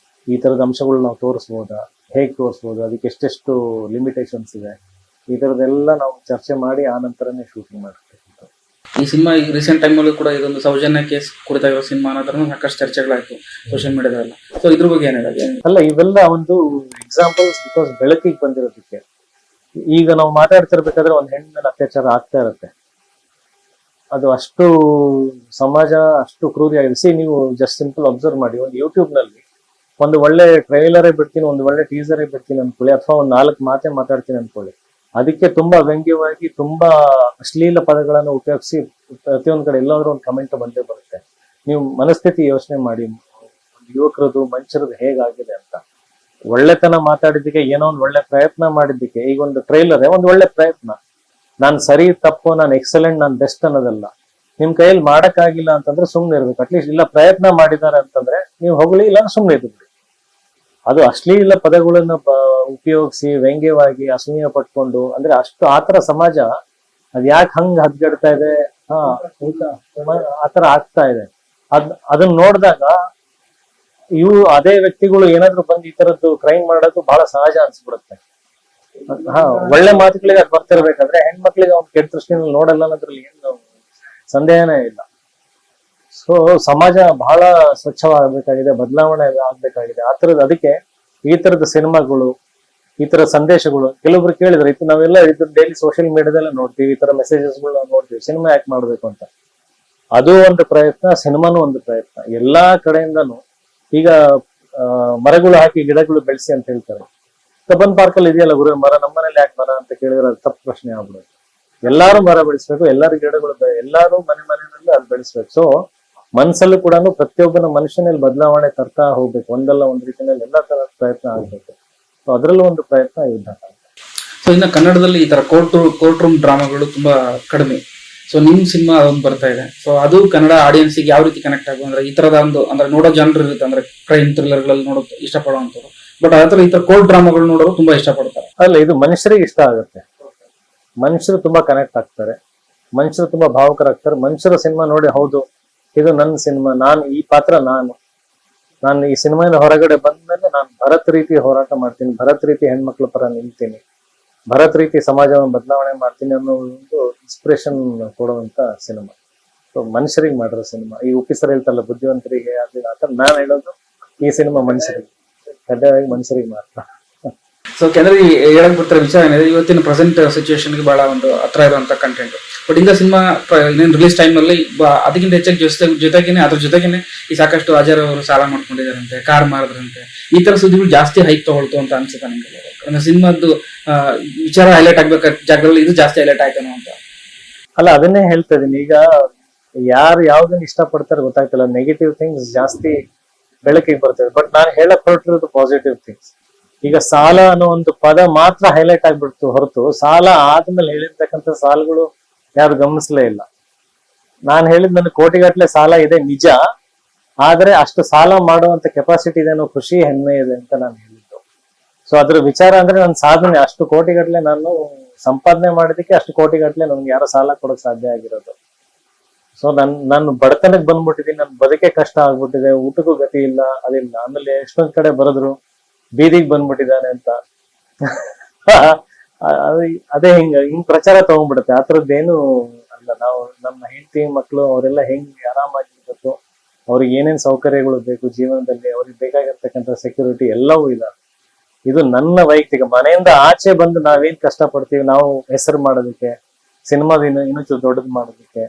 ಈ ತರದ ಅಂಶಗಳು ನಾವು ತೋರಿಸ್ಬೋದಾ, ಹೇಗೆ ತೋರಿಸ್ಬೋದು, ಅದಕ್ಕೆ ಎಷ್ಟೆಷ್ಟು ಲಿಮಿಟೇಷನ್ಸ್ ಇದೆ, ಈ ತರದೆಲ್ಲ ನಾವು ಚರ್ಚೆ ಮಾಡಿ ಆ ನಂತರನೇ ಶೂಟಿಂಗ್ ಮಾಡ್ತೀವಿ. ಈ ಸಿನಿಮಾ ರೀಸೆಂಟ್ ಟೈಮಲ್ಲೂ ಕೂಡ ಇದೊಂದು ಸೌಜನ್ಯ ಕೇಸ್ ಕುರಿತಾಗಿರೋ ಸಿನಿಮಾ ಅನ್ನೋದ್ರೂ ಸಾಕಷ್ಟು ಚರ್ಚೆಗಳಾಯ್ತು ಸೋಷಿಯಲ್ ಮೀಡಿಯಾದಲ್ಲ. ಸೊ ಇದ್ರ ಬಗ್ಗೆ ಏನಿದೆ? ಅಲ್ಲ, ಇವೆಲ್ಲ ಒಂದು ಎಕ್ಸಾಂಪಲ್ಸ್ ಬಿಕಾಸ್ ಬೆಳಕಿಗೆ ಬಂದಿರೋದಕ್ಕೆ. ಈಗ ನಾವು ಮಾತಾಡ್ತಿರ್ಬೇಕಾದ್ರೆ ಒಂದ್ ಹೆಣ್ಣು ಮೇಲೆ ಅತ್ಯಾಚಾರ ಆಗ್ತಾ ಇರತ್ತೆ, ಅದು ಅಷ್ಟು ಸಮಾಜ ಅಷ್ಟು ಕ್ರೂರಿಯಾಗಿದೆ. ಸಿ, ನೀವು ಜಸ್ಟ್ ಸಿಂಪಲ್ ಅಬ್ಸರ್ವ್ ಮಾಡಿ, ಒಂದು ಯೂಟ್ಯೂಬ್ ನಲ್ಲಿ ಒಂದು ಒಳ್ಳೆ ಟ್ರೈಲರೇ ಬಿಡ್ತೀನಿ, ಒಂದು ಒಳ್ಳೆ ಟೀಸರೇ ಬಿಡ್ತೀನಿ ಅನ್ಕೊಳ್ಳಿ, ಅಥವಾ ಒಂದು 4 ಮಾತೇ ಮಾತಾಡ್ತೀನಿ ಅನ್ಕೊಳ್ಳಿ, ಅದಕ್ಕೆ ತುಂಬಾ ವ್ಯಂಗ್ಯವಾಗಿ ತುಂಬಾ ಅಶ್ಲೀಲ ಪದಗಳನ್ನು ಉಪಯೋಗಿಸಿ ಪ್ರತಿಯೊಂದ್ ಕಡೆ ಎಲ್ಲಾದ್ರೂ ಒಂದು ಕಮೆಂಟ್ ಬಂದೇ ಬರುತ್ತೆ. ನೀವು ಮನಸ್ಥಿತಿ ಯೋಚನೆ ಮಾಡಿ, ಯುವಕರದು ಮನುಷ್ಯರದು ಹೇಗಾಗಿದೆ ಅಂತ. ಒಳ್ಳೆತನ ಮಾತಾಡಿದ್ದಕ್ಕೆ, ಏನೋ ಒಂದು ಒಳ್ಳೆ ಪ್ರಯತ್ನ ಮಾಡಿದ್ದಕ್ಕೆ, ಈಗ ಒಂದು ಟ್ರೈಲರ್ ಒಂದು ಒಳ್ಳೆ ಪ್ರಯತ್ನ, ನಾನ್ ಸರಿ ತಪ್ಪು, ನಾನು ಎಕ್ಸಲೆಂಟ್, ನಾನು ಬೆಸ್ಟ್ ಅನ್ನೋದಲ್ಲ. ನಿಮ್ ಕೈಯಲ್ಲಿ ಮಾಡಕ್ಕಾಗಿಲ್ಲ ಅಂತಂದ್ರೆ ಸುಮ್ನೆ ಇರ್ಬೇಕು. ಅಟ್ಲೀಸ್ಟ್ ಇಲ್ಲ ಪ್ರಯತ್ನ ಮಾಡಿದ್ದಾರೆ ಅಂತಂದ್ರೆ ನೀವು ಹೊಗಳಿ, ಇಲ್ಲ ಸುಮ್ನೆ ಇರ್ಬೇಕು. ಅದು ಅಶ್ಲೀಲ ಪದಗಳನ್ನ ಉಪಯೋಗಿಸಿ ವ್ಯಂಗ್ಯವಾಗಿ ಅಸೂಯೆ ಪಟ್ಕೊಂಡು, ಅಂದ್ರೆ ಅಷ್ಟು ಆತರ ಸಮಾಜ ಅದ್ ಯಾಕೆ ಹಂಗ್ ಹದ್ಗೆಡ್ತಾ ಇದೆ, ಆತರ ಆಗ್ತಾ ಇದೆ. ಅದನ್ನ ನೋಡಿದಾಗ ಅದೇ ವ್ಯಕ್ತಿಗಳು ಏನಾದ್ರು ಬಂದು ಈ ತರದ್ದು ಕ್ರೈಮ್ ಮಾಡೋದು ಬಹಳ ಸಹಜ ಅನ್ಸ್ಬಿಡುತ್ತೆ. ಒಳ್ಳೆ ಮಾತುಗಳಿಗೆ ಅದು ಬರ್ತಿರ್ಬೇಕಾದ್ರೆ ಹೆಣ್ಮಕ್ಳಿಗೆ ಅವ್ನು ಕೆಟ್ಟ ದೃಷ್ಟಿನಲ್ಲಿ ನೋಡಲ್ಲ ಅನ್ನೋದ್ರಲ್ಲಿ ಏನು ಸಂದೇಹನೇ ಇಲ್ಲ. ಸೊ ಸಮಾಜ ಬಹಳ ಸ್ವಚ್ಛವಾಗಬೇಕಾಗಿದೆ, ಬದಲಾವಣೆ ಆಗ್ಬೇಕಾಗಿದೆ. ಅದಕ್ಕೆ ಈ ತರದ ಸಿನಿಮಾಗಳು, ಈ ತರ ಸಂದೇಶಗಳು, ಕೆಲವೊಬ್ರು ಕೇಳಿದ್ರೆ ಇದು ನಾವೆಲ್ಲ ಇದು ಡೈಲಿ ಸೋಷಿಯಲ್ ಮೀಡಿಯಾದಲ್ಲ ನೋಡ್ತೀವಿ, ಈ ತರ ಮೆಸೇಜಸ್ಗಳು ನಾವು ನೋಡ್ತೀವಿ, ಸಿನಿಮಾ ಯಾಕೆ ಮಾಡ್ಬೇಕು ಅಂತ. ಅದು ಒಂದು ಪ್ರಯತ್ನ, ಸಿನಿಮಾನು ಒಂದು ಪ್ರಯತ್ನ. ಎಲ್ಲಾ ಕಡೆಯಿಂದನು ಈಗ ಮರಗಳು ಹಾಕಿ ಗಿಡಗಳು ಬೆಳೆಸಿ ಅಂತ ಹೇಳ್ತಾರೆ. ಕಬ್ಬನ್ ಪಾರ್ಕ್ ಅಲ್ಲಿ ಇದೆಯಲ್ಲ ಗುರು ಮರ, ನಮ್ಮನೇಲಿ ಯಾಕೆ ಮರ ಅಂತ ಕೇಳಿದ್ರೆ ಅದು ತಪ್ಪು ಪ್ರಶ್ನೆ ಆಗ್ಬಿಡುತ್ತೆ. ಎಲ್ಲಾರು ಮರ ಬೆಳೆಸ್ಬೇಕು, ಎಲ್ಲಾರು ಗಿಡಗಳು, ಎಲ್ಲಾರು ಮನೆಯಲ್ಲಿ ಅದು ಬೆಳೆಸ್ಬೇಕು. ಸೊ ಮನ್ಸಲ್ಲೂ ಕೂಡ ಪ್ರತಿಯೊಬ್ಬನ ಮನುಷ್ಯನಲ್ಲಿ ಬದಲಾವಣೆ ತರ್ತಾ ಹೋಗ್ಬೇಕು. ಒಂದಲ್ಲ ಒಂದ್ ರೀತಿಯಲ್ಲಿ ಎಲ್ಲಾ ತರ ಪ್ರಯತ್ನ ಆಗ್ಬೇಕು. ಸೊ ಅದ್ರಲ್ಲೂ ಒಂದು ಪ್ರಯತ್ನ ಯುದ್ಧ. ಸೊ ಇನ್ನು ಕನ್ನಡದಲ್ಲಿ ಈ ತರ ಕೋರ್ಟ್ ರೂಮ್ ಡ್ರಾಮಾಗಳು ತುಂಬಾ ಕಡಿಮೆ. ಸೊ ನಿಮ್ ಸಿನಿಮಾ ಅದೊಂದು ಬರ್ತಾ ಇದೆ. ಸೊ ಅದು ಕನ್ನಡ ಆಡಿಯನ್ಸ್ಗೆ ಯಾವ ರೀತಿ ಕನೆಕ್ಟ್ ಆಗುತ್ತೆ ಅಂದ್ರೆ, ಈ ತರದ ಒಂದು ಅಂದ್ರೆ ನೋಡೋ ಜನರು ಇರುತ್ತೆ, ಅಂದ್ರೆ ಕ್ರೈಮ್ ಥ್ರಿಲ್ಲರ್ಗಳಲ್ಲಿ ನೋಡೋದು ಇಷ್ಟಪಡುವಂತವ್ರು. ಬಟ್ ಅದ್ರ ಈ ತರ ಕೋರ್ಟ್ ಡ್ರಾಮಾಗಳು ನೋಡೋರು ತುಂಬಾ ಇಷ್ಟಪಡ್ತಾರೆ. ಅಲ್ಲ, ಇದು ಮನುಷ್ಯರಿಗೆ ಇಷ್ಟ ಆಗುತ್ತೆ. ಮನುಷ್ಯರು ತುಂಬಾ ಕನೆಕ್ಟ್ ಆಗ್ತಾರೆ, ಮನುಷ್ಯರು ತುಂಬಾ ಭಾವುಕರಾಗ್ತಾರೆ. ಮನುಷ್ಯರ ಸಿನಿಮಾ ನೋಡಿ, ಹೌದು ಇದು ನನ್ನ ಸಿನಿಮಾ, ನಾನು ಈ ಪಾತ್ರ, ನಾನು ಈ ಸಿನಿಮಾದ ಹೊರಗಡೆ ಬಂದ್ಮೇಲೆ ನಾನು ಭರತ್ ರೀತಿ ಹೋರಾಟ ಮಾಡ್ತೀನಿ, ಭರತ್ ರೀತಿ ಹೆಣ್ಮಕ್ಳ ಪರ ನಿಲ್ತೀನಿ, ಭರತ್ ರೀತಿ ಸಮಾಜವನ್ನು ಬದಲಾವಣೆ ಮಾಡ್ತೀನಿ ಅನ್ನೋ ಒಂದು ಇನ್ಸ್ಪಿರೇಷನ್ ಕೊಡುವಂತ ಸಿನಿಮಾ. ಸೊ ಮನುಷ್ಯರಿಗೆ ಮಾಡಿರೋ ಸಿನಿಮಾ. ಈ ಉಪಿಸರ್ ಹೇಳ್ತಾರಲ್ಲ ಬುದ್ಧಿವಂತರಿಗೆ, ಆತರ ನಾನು ಹೇಳೋದು ಈ ಸಿನಿಮಾ ಮನುಷ್ಯರಿಗೆ, ಕಡ್ಡಾಯವಾಗಿ ಮನುಷ್ಯರಿಗೆ ಮಾತ್ರ. ಸೊ ಕೆಲವರು ಹೇಳಕ್ ಬರ್ತಾರೆ ವಿಚಾರ ಏನಿದೆ, ಇವತ್ತಿನ ಪ್ರೆಸೆಂಟ್ ಸಿಚುವೇಶನ್ಗೆ ಬಹಳ ಒಂದು ಹತ್ರ ಇರುವಂತ ಕಂಟೆಂಟ್. ಬಟ್ ಇಂದ ಸಿನಿಮಾ ಇನ್ನೇನು ರಿಲೀಸ್ ಟೈಮ್ ಅಲ್ಲಿ ಅದಕ್ಕಿಂತ ಹೆಚ್ಚಾಗಿ ಅದ್ರ ಜೊತೆಗೇನೆ ಈ ಸಾಕಷ್ಟು ಅಜರ್ ಅವರು ಸಾಲ ಮಾಡ್ಕೊಂಡಿದಾರಂತೆ, ಕಾರ್ ಮಾರಿದ್ರಂತೆ, ಈ ತರ ಸುದ್ದಿಗಳು ಜಾಸ್ತಿ ಹೈಕ್ ತಗೊಳ್ತು ಅಂತ ಅನ್ಸುತ್ತೆ ನಿಮ್ಗೆ? ಅಂದ್ರೆ ಸಿನಿಮಾದ್ದು ವಿಚಾರ ಹೈಲೈಟ್ ಆಗ್ಬೇಕಾದ ಜಾಗದಲ್ಲಿ ಇದು ಜಾಸ್ತಿ ಹೈಲೈಟ್ ಆಯ್ತಾನೋ ಅಂತ. ಅಲ್ಲ, ಅದನ್ನೇ ಹೇಳ್ತಾ ಇದೀನಿ. ಈಗ ಯಾರು ಯಾವ್ದನ್ನ ಇಷ್ಟಪಡ್ತಾರೆ ಗೊತ್ತಾಗ್ತಿಲ್ಲ. ನೆಗೆಟಿವ್ ಥಿಂಗ್ಸ್ ಜಾಸ್ತಿ ಬೆಳಕಿಗೆ ಬರ್ತದೆ. ಬಟ್ ನಾನು ಹೇಳಕ್ ಹೊರಟಿರೋದು ಪಾಸಿಟಿವ್ ಥಿಂಗ್ಸ್. ಈಗ ಸಾಲ ಅನ್ನೋ ಒಂದು ಪದ ಮಾತ್ರ ಹೈಲೈಟ್ ಆಗ್ಬಿಡ್ತು ಹೊರತು ಸಾಲ ಆದ್ಮೇಲೆ ಹೇಳಿರ್ತಕ್ಕಂಥ ಸಾಲಗಳು ಯಾರು ಗಮನಿಸ್ಲೇ ಇಲ್ಲ. ನಾನು ಹೇಳಿದ್ ನನಗೆ ಕೋಟಿಗಟ್ಟಲೆ ಸಾಲ ಇದೆ ನಿಜ, ಆದ್ರೆ ಅಷ್ಟು ಸಾಲ ಮಾಡುವಂತ ಕೆಪಾಸಿಟಿ ಇದೆ ಅನ್ನೋ ಖುಷಿ ಹೆಮ್ಮೆ ಇದೆ ಅಂತ ನಾನು ಹೇಳಿದ್ದು. ಸೊ ಅದ್ರ ವಿಚಾರ ಅಂದ್ರೆ ನನ್ನ ಸಾಧನೆ, ಅಷ್ಟು ಕೋಟಿಗಟ್ಟಲೆ ನಾನು ಸಂಪಾದನೆ ಮಾಡಿದಕ್ಕೆ ಅಷ್ಟು ಕೋಟಿಗಟ್ಟಲೆ ನನ್ಗೆ ಯಾರೋ ಸಾಲ ಕೊಡಕ್ ಸಾಧ್ಯ ಆಗಿರೋದು. ಸೊ ನಾನು ಬಡತನಕ್ಕೆ ಬಂದ್ಬಿಟ್ಟಿದ್ದೀನಿ, ನನ್ ಬದುಕೆ ಕಷ್ಟ ಆಗ್ಬಿಟ್ಟಿದೆ, ಊಟಕ್ಕೂ ಗತಿ ಇಲ್ಲ, ಅದಿಲ್ಲ. ಆಮೇಲೆ ಎಷ್ಟೊಂದ್ ಕಡೆ ಬರೆದ್ರು ಬೀದಿಗೆ ಬಂದ್ಬಿಟ್ಟಿದ್ದಾನೆ ಅಂತ. ಅದೇ ಹಿಂಗ್ ಪ್ರಚಾರ ತಗೊಂಡ್ಬಿಡುತ್ತೆ. ಆ ಥರದ್ದೇನು ಅಲ್ಲ. ನಾವು ನಮ್ಮ ಹೆಂಡತಿ ಮಕ್ಕಳು ಅವರೆಲ್ಲ ಹೆಂಗ್ ಆರಾಮಾಗಿರ್ಬೇಕು, ಅವ್ರಿಗೆ ಏನೇನ್ ಸೌಕರ್ಯಗಳು ಬೇಕು ಜೀವನದಲ್ಲಿ, ಅವ್ರಿಗೆ ಬೇಕಾಗಿರ್ತಕ್ಕಂಥ ಸೆಕ್ಯೂರಿಟಿ ಎಲ್ಲವೂ ಇಲ್ಲ. ಇದು ನನ್ನ ವೈಯಕ್ತಿಕ. ಮನೆಯಿಂದ ಆಚೆ ಬಂದು ನಾವೇನ್ ಕಷ್ಟ ಪಡ್ತೀವಿ ನಾವು ಹೆಸರು ಮಾಡೋದಕ್ಕೆ, ಸಿನಿಮಾದ ಇನ್ನೂ ದೊಡ್ಡದು ಮಾಡೋದಕ್ಕೆ.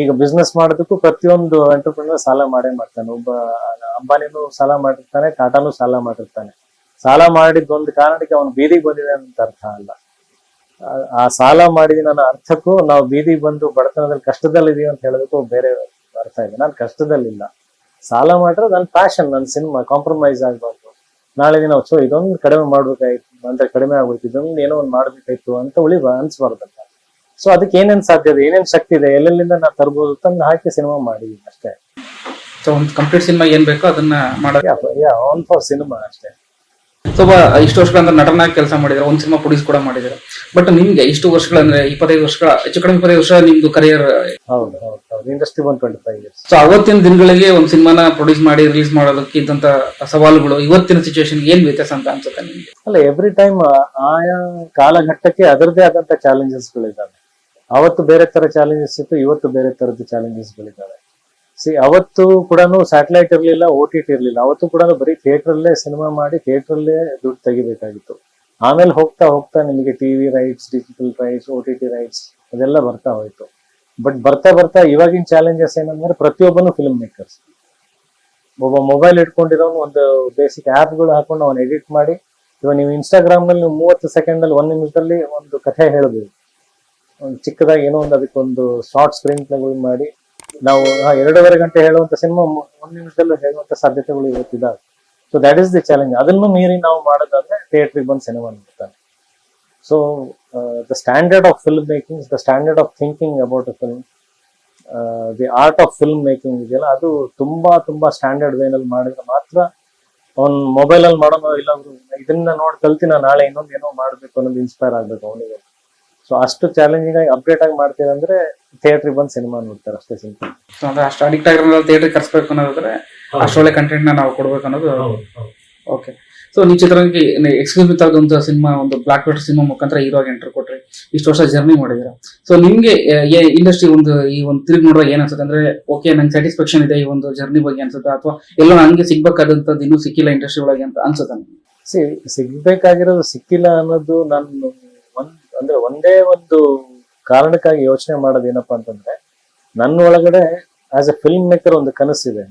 ಈಗ ಬಿಸ್ನೆಸ್ ಮಾಡೋದಕ್ಕೂ ಪ್ರತಿಯೊಂದು ಎಂಟರ್ಪ್ರಿನರ್ ಸಾಲ ಮಾಡೇ ಮಾಡ್ತಾನೆ. ಒಬ್ಬ ಅಂಬಾನಿನೂ ಸಾಲ ಮಾಡಿರ್ತಾನೆ, ಟಾಟಾನು ಸಾಲ ಮಾಡಿರ್ತಾನೆ. ಸಾಲ ಮಾಡಿದ ಒಂದು ಕಾರಣಕ್ಕೆ ಅವನು ಬೀದಿಗೆ ಬಂದಿದೆ ಅಂತ ಅರ್ಥ ಅಲ್ಲ. ಆ ಸಾಲ ಮಾಡಿದ ನನ್ನ ಅರ್ಥಕ್ಕೂ ನಾವು ಬೀದಿಗೆ ಬಂದು ಬಡತನದಲ್ಲಿ ಕಷ್ಟದಲ್ಲಿ ಇದೀವಿ ಅಂತ ಹೇಳೋದಕ್ಕೂ ಬೇರೆ ಅರ್ಥ ಇದೆ. ನಾನು ಕಷ್ಟದಲ್ಲಿಲ್ಲ, ಸಾಲ ಮಾಡಿರೋದು ನನ್ನ ಪ್ಯಾಷನ್, ನನ್ನ ಸಿನಿಮಾ. ಕಾಂಪ್ರಮೈಸ್ ಆಗ್ಬಾರ್ದು. ನಾಳೆ ದಿನ ಇದೊಂದು ಕಡಿಮೆ ಮಾಡ್ಬೇಕಾಯ್ತು ಅಂದ್ರೆ ಕಡಿಮೆ ಆಗ್ಬಿಡ್ತು, ಇದೊಂದು ಏನೋ ಒಂದು ಮಾಡ್ಬೇಕಾಯ್ತು ಅಂತ ಅನ್ಸ್ಬಾರ್ದಲ್ಲ. ಸೊ ಅದಕ್ಕೆ ಏನೇನ್ ಸಾಧ್ಯ ಇದೆ, ಏನೇನ್ ಶಕ್ತಿ ಇದೆ, ಎಲ್ಲೆಲ್ಲಿಂದ ನಾವು ತರ್ಬೋದು ತಂದು ಹಾಕಿ ಸಿನಿಮಾ ಮಾಡಿದೀನಿ ಅಷ್ಟೇ. ಸೊ ಒಂದು ಕಂಪ್ಲೀಟ್ ಸಿನಿಮಾ ಏನ್ ಬೇಕೋ ಅದನ್ನ ಮಾಡೋದು ಆನ್ ಫಾರ್ ಸಿನಿಮಾ ಅಷ್ಟೇ. ಸೊ ಇಷ್ಟು ವರ್ಷಗಳ ನಟನಾಗಿ ಕೆಲಸ ಮಾಡಿದ್ರೆ, ಒಂದು ಸಿನಿಮಾ ಪ್ರೊಡ್ಯೂಸ್ ಕೂಡ ಮಾಡಿದ್ರೆ. ಬಟ್ ನಿಮ್ಗೆ ಇಷ್ಟು ವರ್ಷಗಳಂದ್ರೆ 25 ವರ್ಷಗಳ, ಹೆಚ್ಚು ಕಡಿಮೆ 25 ವರ್ಷ ನಿಮ್ದು ಕರಿಯರ್. ಹೌದು, ಇಂಡಸ್ಟ್ರಿ 125 years. ಸೊ ಅವತ್ತಿನ ದಿನಗಳಿಗೆ ಒಂದು ಸಿನಿಮಾನ ಪ್ರೊಡ್ಯೂಸ್ ಮಾಡಿ ರಿಲೀಸ್ ಮಾಡೋದಕ್ಕಿಂತ ಸವಾಲುಗಳು ಇವತ್ತಿನ ಸಿಚುವೇಶನ್ ಏನ್ ವ್ಯತ್ಯಾಸ ಅಂತ ಅನ್ಸುತ್ತೆ ನಿಮ್ಗೆ? ಅಲ್ಲ, ಎವ್ರಿ ಟೈಮ್ ಆಯಾ ಕಾಲಘಟ್ಟಕ್ಕೆ ಅದರದೇ ಆದಂತ ಚಾಲೆಂಜಸ್ ಗಳಿದ್ದಾವೆ. ಅವತ್ತು ಬೇರೆ ತರ ಚಾಲೆಂಜಸ್ ಇತ್ತು, ಇವತ್ತು ಬೇರೆ ತರದ ಚಾಲೆಂಜಸ್ ಗಳಿದ್ದಾವೆ. ಅವತ್ತು ಕೂಡ ಸ್ಯಾಟಲೈಟ್ ಇರ್ಲಿಲ್ಲ, OTT ಇರ್ಲಿಲ್ಲ. ಅವತ್ತು ಕೂಡ ಬರೀ ಥಿಯೇಟರ್ ಅಲ್ಲೇ ಸಿನಿಮಾ ಮಾಡಿ ಥಿಯೇಟರ್ ಅಲ್ಲೇ ದುಡ್ಡು ತೆಗಿಬೇಕಾಗಿತ್ತು. ಆಮೇಲೆ ಹೋಗ್ತಾ ಹೋಗ್ತಾ ನಿಮಗೆ TV rights, digital rights, OTT rights ಅದೆಲ್ಲ ಬರ್ತಾ ಹೋಯ್ತು. ಬಟ್ ಬರ್ತಾ ಬರ್ತಾ ಇವಾಗಿನ ಚಾಲೆಂಜಸ್ ಏನಂದ್ರೆ ಪ್ರತಿಯೊಬ್ಬನು ಫಿಲ್ಮ್ ಮೇಕರ್ಸ್. ಒಬ್ಬ ಮೊಬೈಲ್ ಇಟ್ಕೊಂಡಿರೋನು ಒಂದು ಬೇಸಿಕ್ ಆ್ಯಪ್ಗಳು ಹಾಕೊಂಡು ಅವನು ಎಡಿಟ್ ಮಾಡಿ, ಇವಾಗ ನೀವು ಇನ್ಸ್ಟಾಗ್ರಾಮ್ ನಲ್ಲಿ 30 ಸೆಕೆಂಡ್ ಅಲ್ಲಿ 1 ನಿಮಿಷದಲ್ಲಿ ಒಂದು ಕಥೆ ಹೇಳಬಹುದು. ಒಂದು ಚಿಕ್ಕದಾಗಿ ಏನೋ ಒಂದು ಅದಕ್ಕೊಂದು ಶಾರ್ಟ್ ಸ್ಕ್ರೀನ್ ಪ್ಲೇಗಳು ಮಾಡಿ ನಾವು 2.5 ಗಂಟೆ ಹೇಳುವಂತ ಸಿನಿಮಾ 1 ನಿಮಿಷದಲ್ಲೂ ಹೇಳುವಂತ ಸಾಧ್ಯತೆಗಳು ಇವತ್ತಿದ್ದಾವೆ. So that is the challenge. ಅದನ್ನು ಮೀರಿ ನಾವು ಮಾಡೋದಾದ್ರೆ ಥಿಯೇಟ್ರಿಗೆ ಬಂದು ಸಿನಿಮಾ ನೋಡ್ತಾನೆ. So the standard of film making, the standard of thinking about a film, the art of film making ಇದೆಯಲ್ಲ, ಅದು ತುಂಬಾ ತುಂಬಾ ಸ್ಟ್ಯಾಂಡರ್ಡ್ ವೇನಲ್ಲಿ ಮಾಡಿದ್ರೆ ಮಾತ್ರ ಅವ್ನು ಮೊಬೈಲ್ ಅಲ್ಲಿ ಮಾಡೋದು ಇಲ್ಲ, ಇದನ್ನ ನೋಡಿ ಕಲ್ತಿನ ನಾಳೆ ಇನ್ನೊಂದು ಏನೋ ಮಾಡ್ಬೇಕು ಅನ್ನೋದು ಇನ್ಸ್ಪೈರ್ ಆಗ್ಬೇಕು ಅವನಿಗೆ. ಸೊ ಅಷ್ಟು ಚಾಲೆಂಜಿಂಗ್ ಆಗಿ ಅಪ್ಡೇಟ್ ಆಗಿ ಮಾಡ್ತೀವಿ ಅಂದ್ರೆ ಥಿಯೇಟ್ರಿಗೆ ಬಂದು ಸಿನಿಮಾ ನೋಡ್ತಾರೆ ಅಷ್ಟೇ, ಸಿಂಪಲ್. ಅಂದ್ರೆ ಅಷ್ಟು ಅಡಿಕ್ಟ್ ಆಗಿರೋ ಥಿಯೇಟ್ರಿಗೆ ಕರ್ಸ್ಬೇಕು ಅನ್ನೋದಾದ್ರೆ ಅಷ್ಟೊಳ್ಳೆ ಕಂಟೆಂಟ್ ನ ನಾವು ಕೊಡ್ಬೇಕು ಅನ್ನೋದು. ಓಕೆ. ಸೊ ನೀವು ಚಿತ್ರರಂಗಕ್ಕೆ ಎಕ್ಸ್ಕ್ಲೂಸಿವ್ ಆದಂತ ಸಿನಿಮಾ, ಒಂದು ಬ್ಲಾಕ್ ಬಸ್ಟರ್ ಸಿನಿಮಾ ಮುಖಾಂತರ ಹೀರೋ ಆಗಿ ಎಂಟರ್ ಕೊಟ್ರಿ, ಇಷ್ಟು ವರ್ಷ ಜರ್ನಿ ಮಾಡಿದಿರ. ಸೊ ನಿಮ್ಗೆ ಇಂಡಸ್ಟ್ರಿ ಈ ಒಂದು ತಿರುಗಿ ನೋಡುವಾಗ ಏನ್ ಅನ್ಸುತ್ತೆ ಅಂದ್ರೆ, ಓಕೆ ನಂಗೆ ಸ್ಯಾಟಿಸ್ಫ್ಯಾಕ್ಷನ್ ಇದೆ ಈ ಒಂದು ಜರ್ನಿ ಬಗ್ಗೆ ಅನ್ಸುತ್ತೆ, ಅಥವಾ ಎಲ್ಲೋ ನಂಗೆ ಸಿಗ್ಬೇಕಾದಂತದ್ದು ಇನ್ನೂ ಸಿಕ್ಕಿಲ್ಲ ಇಂಡಸ್ಟ್ರಿ ಒಳಗೆ ಅಂತ ಅನ್ಸುತ್ತೆ? ಸಿಗ್ಬೇಕಾಗಿರೋದು ಸಿಕ್ಕಿಲ್ಲ ಅನ್ನೋದು ನಾನು ಒಂದೇ ಒಂದು ಕಾರಣಕ್ಕಾಗಿ ಯೋಚನೆ ಮಾಡೋದು ಏನಪ್ಪಾ ಅಂತಂದ್ರೆ, ನನ್ನ ಒಳಗಡೆ ಆಸ್ ಎ ಫಿಲ್ಮ್ ಮೇಕರ್ ಒಂದು ಕನಸಿದೆ.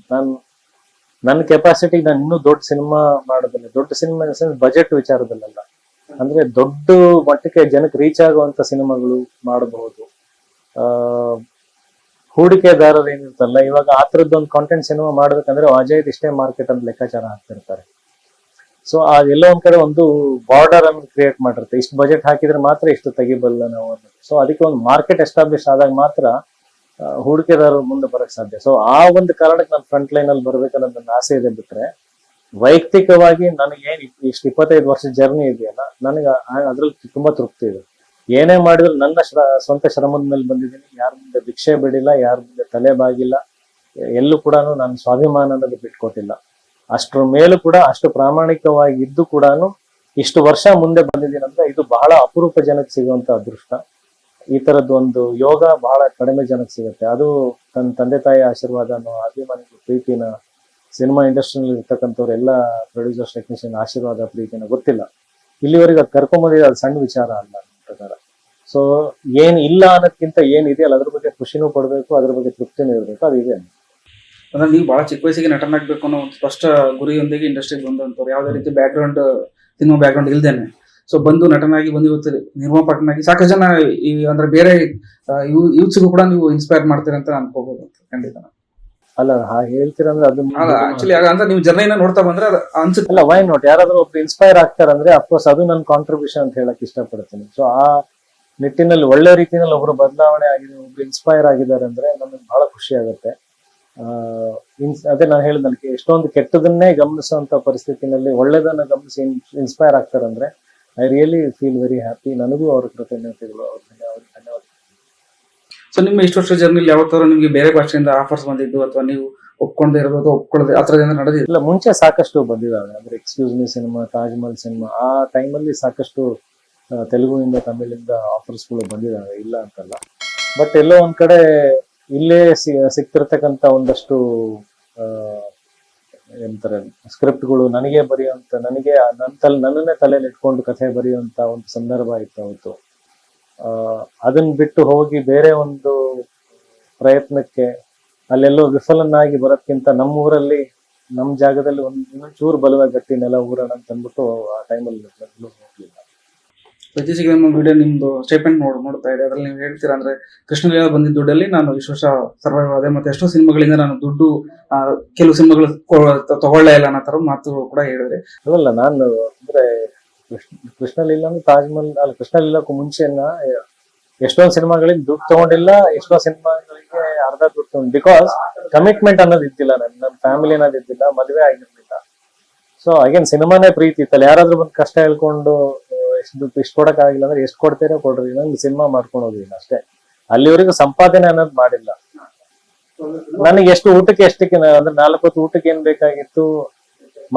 ನನ್ನ ಕೆಪಾಸಿಟಿ ನಾನು ಇನ್ನೂ ದೊಡ್ಡ ಸಿನಿಮಾ ಮಾಡೋದಿಲ್ಲ. ದೊಡ್ಡ ಸಿನಿಮಾ ಬಜೆಟ್ ವಿಚಾರದಲ್ಲ, ಅಂದ್ರೆ ದೊಡ್ಡ ಮಟ್ಟಕ್ಕೆ ಜನಕ್ಕೆ ರೀಚ್ ಆಗುವಂತ ಸಿನಿಮಾಗಳು ಮಾಡಬಹುದು. ಹೂಡಿಕೆದಾರರು ಏನಿರ್ತಲ್ಲ, ಇವಾಗ ಆ ತರದ್ದೊಂದು ಕಾಂಟೆಂಟ್ ಸಿನಿಮಾ ಮಾಡ್ಬೇಕಂದ್ರೆ ಅಜಯ್ ಇಷ್ಟೇ ಮಾರ್ಕೆಟ್ ಅಂತ ಲೆಕ್ಕಾಚಾರ ಹಾಕ್ತಿರ್ತಾರೆ. ಸೊ ಎಲ್ಲೋ ಒಂದ್ ಕಡೆ ಒಂದು ಬಾರ್ಡರ್ ಅನ್ನು ಕ್ರಿಯೇಟ್ ಮಾಡಿರುತ್ತೆ, ಇಷ್ಟು ಬಜೆಟ್ ಹಾಕಿದ್ರೆ ಮಾತ್ರ ಇಷ್ಟು ತೆಗಿಬಲ್ಲ ನಾವು. ಸೊ ಅದಕ್ಕೆ ಒಂದು ಮಾರ್ಕೆಟ್ ಎಸ್ಟಾಬ್ಲಿಷ್ ಆದಾಗ ಮಾತ್ರ ಹೂಡಿಕೆದಾರರು ಮುಂದೆ ಬರಕ್ ಸಾಧ್ಯ. ಸೊ ಆ ಒಂದು ಕಾರಣಕ್ಕೆ ನಾನು ಫ್ರಂಟ್ ಲೈನ್ ಅಲ್ಲಿ ಬರ್ಬೇಕನ್ನೋದು ನನ್ನ ಆಸೆ ಇದೆ. ಬಿಟ್ರೆ ವೈಯಕ್ತಿಕವಾಗಿ ನನಗೆ ಏನ್ ಇಷ್ಟು 25 ವರ್ಷ ಜರ್ನಿ ಇದೆಯಲ್ಲ, ನನಗೆ ಅದ್ರಲ್ಲಿ ತುಂಬಾ ತೃಪ್ತಿ ಇದೆ. ಏನೇ ಮಾಡಿದ್ರು ನನ್ನ ಸ್ವಂತ ಶ್ರಮದ ಮೇಲೆ ಬಂದಿದ್ದೀನಿ. ಯಾರ ಮುಂದೆ ಭಿಕ್ಷೆ ಬಿಡಿಲ್ಲ, ಯಾರ ಮುಂದೆ ತಲೆ ಬಾಗಿಲ್ಲ, ಎಲ್ಲೂ ಕೂಡ ನಾನು ಸ್ವಾಭಿಮಾನ ಅನ್ನೋದು ಬಿಟ್ಕೊಟ್ಟಿಲ್ಲ. ಅಷ್ಟ್ರ ಮೇಲೂ ಕೂಡ ಅಷ್ಟು ಪ್ರಾಮಾಣಿಕವಾಗಿ ಇದ್ದು ಕೂಡ ಇಷ್ಟು ವರ್ಷ ಮುಂದೆ ಬಂದಿದ್ದೀನಂದ್ರೆ ಇದು ಬಹಳ ಅಪರೂಪ ಜನಕ್ಕೆ ಸಿಗುವಂತ ಅದೃಷ್ಟ. ಈ ತರದ್ದು ಒಂದು ಯೋಗ ಬಹಳ ಕಡಿಮೆ ಜನಕ್ಕೆ ಸಿಗುತ್ತೆ. ಅದು ನನ್ನ ತಂದೆ ತಾಯಿ ಆಶೀರ್ವಾದನೋ, ಅಭಿಮಾನಿಗಳ ಪ್ರೀತಿನ, ಸಿನಿಮಾ ಇಂಡಸ್ಟ್ರಿನಲ್ಲಿ ಇರ್ತಕ್ಕಂಥವ್ರು ಎಲ್ಲ ಪ್ರೊಡ್ಯೂಸರ್ಸ್, ಟೆಕ್ನಿಷಿಯನ್ ಆಶೀರ್ವಾದ, ಪ್ರೀತಿನ ಗೊತ್ತಿಲ್ಲ. ಇಲ್ಲಿವರೆಗೆ ಅದು ಕರ್ಕೊಂಬಂದಿದೆ, ಅದು ಸಣ್ಣ ವಿಚಾರ ಅಲ್ಲ ನನ್ನ ಪ್ರಕಾರ. ಸೊ ಏನ್ ಇಲ್ಲ ಅನ್ನೋದಕ್ಕಿಂತ ಏನಿದೆಯಲ್ಲ ಅದ್ರ ಬಗ್ಗೆ ಖುಷಿನೂ ಪಡ್ಬೇಕು, ಅದ್ರ ಬಗ್ಗೆ ತೃಪ್ತಿನೂ ಇರಬೇಕು. ಅದು ಇದೆ. ಅಂದ್ರೆ ನೀವು ಬಹಳ ಚಿಕ್ಕ ವಯಸ್ಸಿಗೆ ನಟನಾಗಬೇಕು ಅನ್ನೋ ಒಂದು ಸ್ಪಷ್ಟ ಗುರಿಯೊಂದಿಗೆ ಇಂಡಸ್ಟ್ರಿಗೆ ಬಂದಂತವ್ರು, ಯಾವುದೇ ರೀತಿ ಬ್ಯಾಕ್ಗ್ರೌಂಡ್, ಸಿನಿಮಾ ಬ್ಯಾಕ್ಗ್ರೌಂಡ್ ಇಲ್ದೇನೆ ಸೊ ಬಂದು ನಟನಾಗಿ ಬಂದು ಇವತ್ತು ನಿರ್ಮಾಪಕನಾಗಿ ಸಾಕಷ್ಟು ಜನ ಅಂದ್ರೆ ಬೇರೆ ಯೂತ್ಸ್ಗೂ ಕೂಡ ನೀವು ಇನ್ಸ್ಪೈರ್ ಮಾಡ್ತೀರಿ ಅಂತ ಅನ್ಕೋಬಹುದು. ಖಂಡಿತ ಅಲ್ಲ ಹಾಗೆ ಹೇಳ್ತೀರಂದ್ರೆ ಅದು ಆಕ್ಚುಲಿ ಅಂತ ನೀವು ಜರ್ನಿನ ನೋಡ್ತಾ ಬಂದ್ರೆ ಅದು ಅನ್ಸುತ್ತೆ. ಅಲ್ಲ, ವೈ ನಾಟ್, ಯಾರಾದ್ರೂ ಒಬ್ರು ಇನ್ಸ್ಪೈರ್ ಆಗ್ತಾರಂದ್ರೆ ಅಫ್ಕೋರ್ಸ್ ಅದು ನನ್ನ ಕಾಂಟ್ರಿಬ್ಯೂಷನ್ ಅಂತ ಹೇಳಕ್ ಇಷ್ಟಪಡ್ತೀನಿ. ಸೊ ಆ ನಿಟ್ಟಿನಲ್ಲಿ ಒಳ್ಳೆ ರೀತಿಯಲ್ಲಿ ಒಬ್ರು ಬದಲಾವಣೆ ಆಗಿದೆ, ಒಬ್ರು ಇನ್ಸ್ಪೈರ್ ಆಗಿದ್ದಾರೆ ಅಂದ್ರೆ ನಮಗೆ ಬಹಳ ಖುಷಿ ಆಗುತ್ತೆ. ಅದೇ ನಾನು ಹೇಳಿದ ನನಗೆ ಎಷ್ಟೊಂದು ಕೆಟ್ಟದನ್ನೇ ಗಮನಿಸುವಂತ ಪರಿಸ್ಥಿತಿನಲ್ಲಿ ಒಳ್ಳೆದನ್ನ ಗಮನಿಸಿ ಇನ್ಸ್ಪೈರ್ ಆಗ್ತಾರಂದ್ರೆ I really feel very happy. ನನಗೂ ಅವ್ರ ಕೃತಜ್ಞತೆಗಳು, ಅವ್ರಿಗೆ ಧನ್ಯವಾದ. ಸೊ ನಿಮ್ಮ ಇಷ್ಟು ವರ್ಷ ಜರ್ನಿಲಿ ಯಾವ ತರ ನಿಮ್ಗೆ ಬೇರೆ ಭಾಷೆಯಿಂದ ಆಫರ್ಸ್ ಬಂದಿದ್ದು ಅಥವಾ ನೀವು ಒಪ್ಕೊಂಡೇ ಇರೋದು ಒಪ್ಕೊಳ್ಳದೆ ಆ ಥರದಿಂದ ನಡೆದಿಲ್ಲ? ಇಲ್ಲ, ಮುಂಚೆ ಸಾಕಷ್ಟು ಬಂದಿದ್ದಾವೆ. ಅಂದ್ರೆ excuse me cinema, Taj Mahal cinema, ಆ ಟೈಮಲ್ಲಿ ಸಾಕಷ್ಟು ತೆಲುಗುವಿಂದ ತಮಿಳಿಂದ ಆಫರ್ಸ್ಗಳು ಬಂದಿದ್ದಾವೆ, ಇಲ್ಲ ಅಂತಲ್ಲ. ಬಟ್ ಎಲ್ಲೋ ಒಂದ್ ಕಡೆ ಇಲ್ಲೇ ಸಿಗ್ತಿರ್ತಕ್ಕಂಥ ಒಂದಷ್ಟು ಎಂತಾರೆ ಸ್ಕ್ರಿಪ್ಟ್ಗಳು ನನಗೆ ಬರೆಯುವಂತ, ನನಗೆ ನನ್ನನ್ನೇ ತಲೆಯಲ್ಲಿ ಇಟ್ಕೊಂಡು ಕಥೆ ಬರೆಯುವಂತ ಒಂದು ಸಂದರ್ಭ ಇತ್ತು ಅವತ್ತು. ಅದನ್ನ ಬಿಟ್ಟು ಹೋಗಿ ಬೇರೆ ಒಂದು ಪ್ರಯತ್ನಕ್ಕೆ ಅಲ್ಲೆಲ್ಲೋ ವಿಫಲನಾಗಿ ಬರೋದ್ಕಿಂತ ನಮ್ಮೂರಲ್ಲಿ ನಮ್ಮ ಜಾಗದಲ್ಲಿ ಇನ್ನೊಂಚೂರು ಬಲುವ ಗಟ್ಟಿ ನೆಲ ಊರಣ ಅಂತ ಅಂದ್ಬಿಟ್ಟು ಆ ಟೈಮಲ್ಲಿ ಹೋಗ್ಲಿಲ್ಲ. ಇತ್ತೀಚೆಗೆ ನಮ್ಮ ವಿಡಿಯೋ ನಿಮ್ದು ಸ್ಟೇಟ್ಮೆಂಟ್ ನೋಡ್ತಾ ಇದೆ, ಅದ್ರಲ್ಲಿ ನೀವು ಹೇಳ್ತೀರಾ ಅಂದ್ರೆ ಕೃಷ್ಣಲೀಲಾ ಬಂದಿದ್ದ ದುಡ್ಡಲ್ಲಿ ನಾನು ಇಷ್ಟು ವರ್ಷ ಸರ್ವೈವ್ ಆದೆ, ಮತ್ತೆ ಎಷ್ಟೋ ಸಿನಿಮಾಗಳಿಂದ ನಾನು ದುಡ್ಡು ಕೆಲವು ಸಿನಿಮಾಗಳು ತಗೊಳ್ಳೇ ಇಲ್ಲ ಅನ್ನೋ ತರ ಮಾತು ಕೂಡ ಹೇಳಿದ್ರೆ. ಅಲ್ಲ, ನಾನು ಅಂದ್ರೆ ಕೃಷ್ಣಲೀಲಾ ತಾಜ್ ಮಹಲ್ ಅಲ್ಲ, ಕೃಷ್ಣಲೀಲಾಕ್ಕೂ ಮುಂಚೆನ ಎಷ್ಟೊಂದು ಸಿನಿಮಾಗಳಿಗೆ ದುಡ್ಡು ತಗೊಂಡಿಲ್ಲ, ಎಷ್ಟೋ ಸಿನಿಮಾಗಳಿಗೆ ಅರ್ಧ ದುಡ್ಡು ತಗೊಂಡು, ಬಿಕಾಸ್ ಕಮಿಟ್ಮೆಂಟ್ ಅನ್ನೋದು ಇದ್ದಿಲ್ಲ, ನನ್ನ ಫ್ಯಾಮಿಲಿ ಅನ್ನೋದು ಇದ್ದಿಲ್ಲ, ಮದುವೆ ಆಗಿರ್ಲಿಲ್ಲ. ಸೊ ಅಗೇನ್ ಸಿನಿಮಾನೇ ಪ್ರೀತಿ ಇತ್ತಲ್ಲ, ಯಾರಾದ್ರೂ ಬಂದು ಕಷ್ಟ ಹೇಳ್ಕೊಂಡು ಇಷ್ಟು ಕೊಡಕ್ ಆಗಿಲ್ಲ ಅಂದ್ರೆ ಎಷ್ಟು ಕೊಡ್ತೀರಾ ಕೊಡ್ರಿ, ನಂಗೆ ಸಿನಿಮಾ ಮಾಡ್ಕೊಂಡು ಹೋಗಿಲ್ಲ ಅಷ್ಟೇ. ಅಲ್ಲಿವರೆಗೂ ಸಂಪಾದನೆ ಅನ್ನೋದು ಮಾಡಿಲ್ಲ. ನನಗೆ ಎಷ್ಟು ಊಟಕ್ಕೆ ಎಷ್ಟಕ್ಕೆ ಅಂದ್ರೆ 4 ಹೊತ್ತು ಊಟಕ್ಕೆ ಏನ್ ಬೇಕಾಗಿತ್ತು,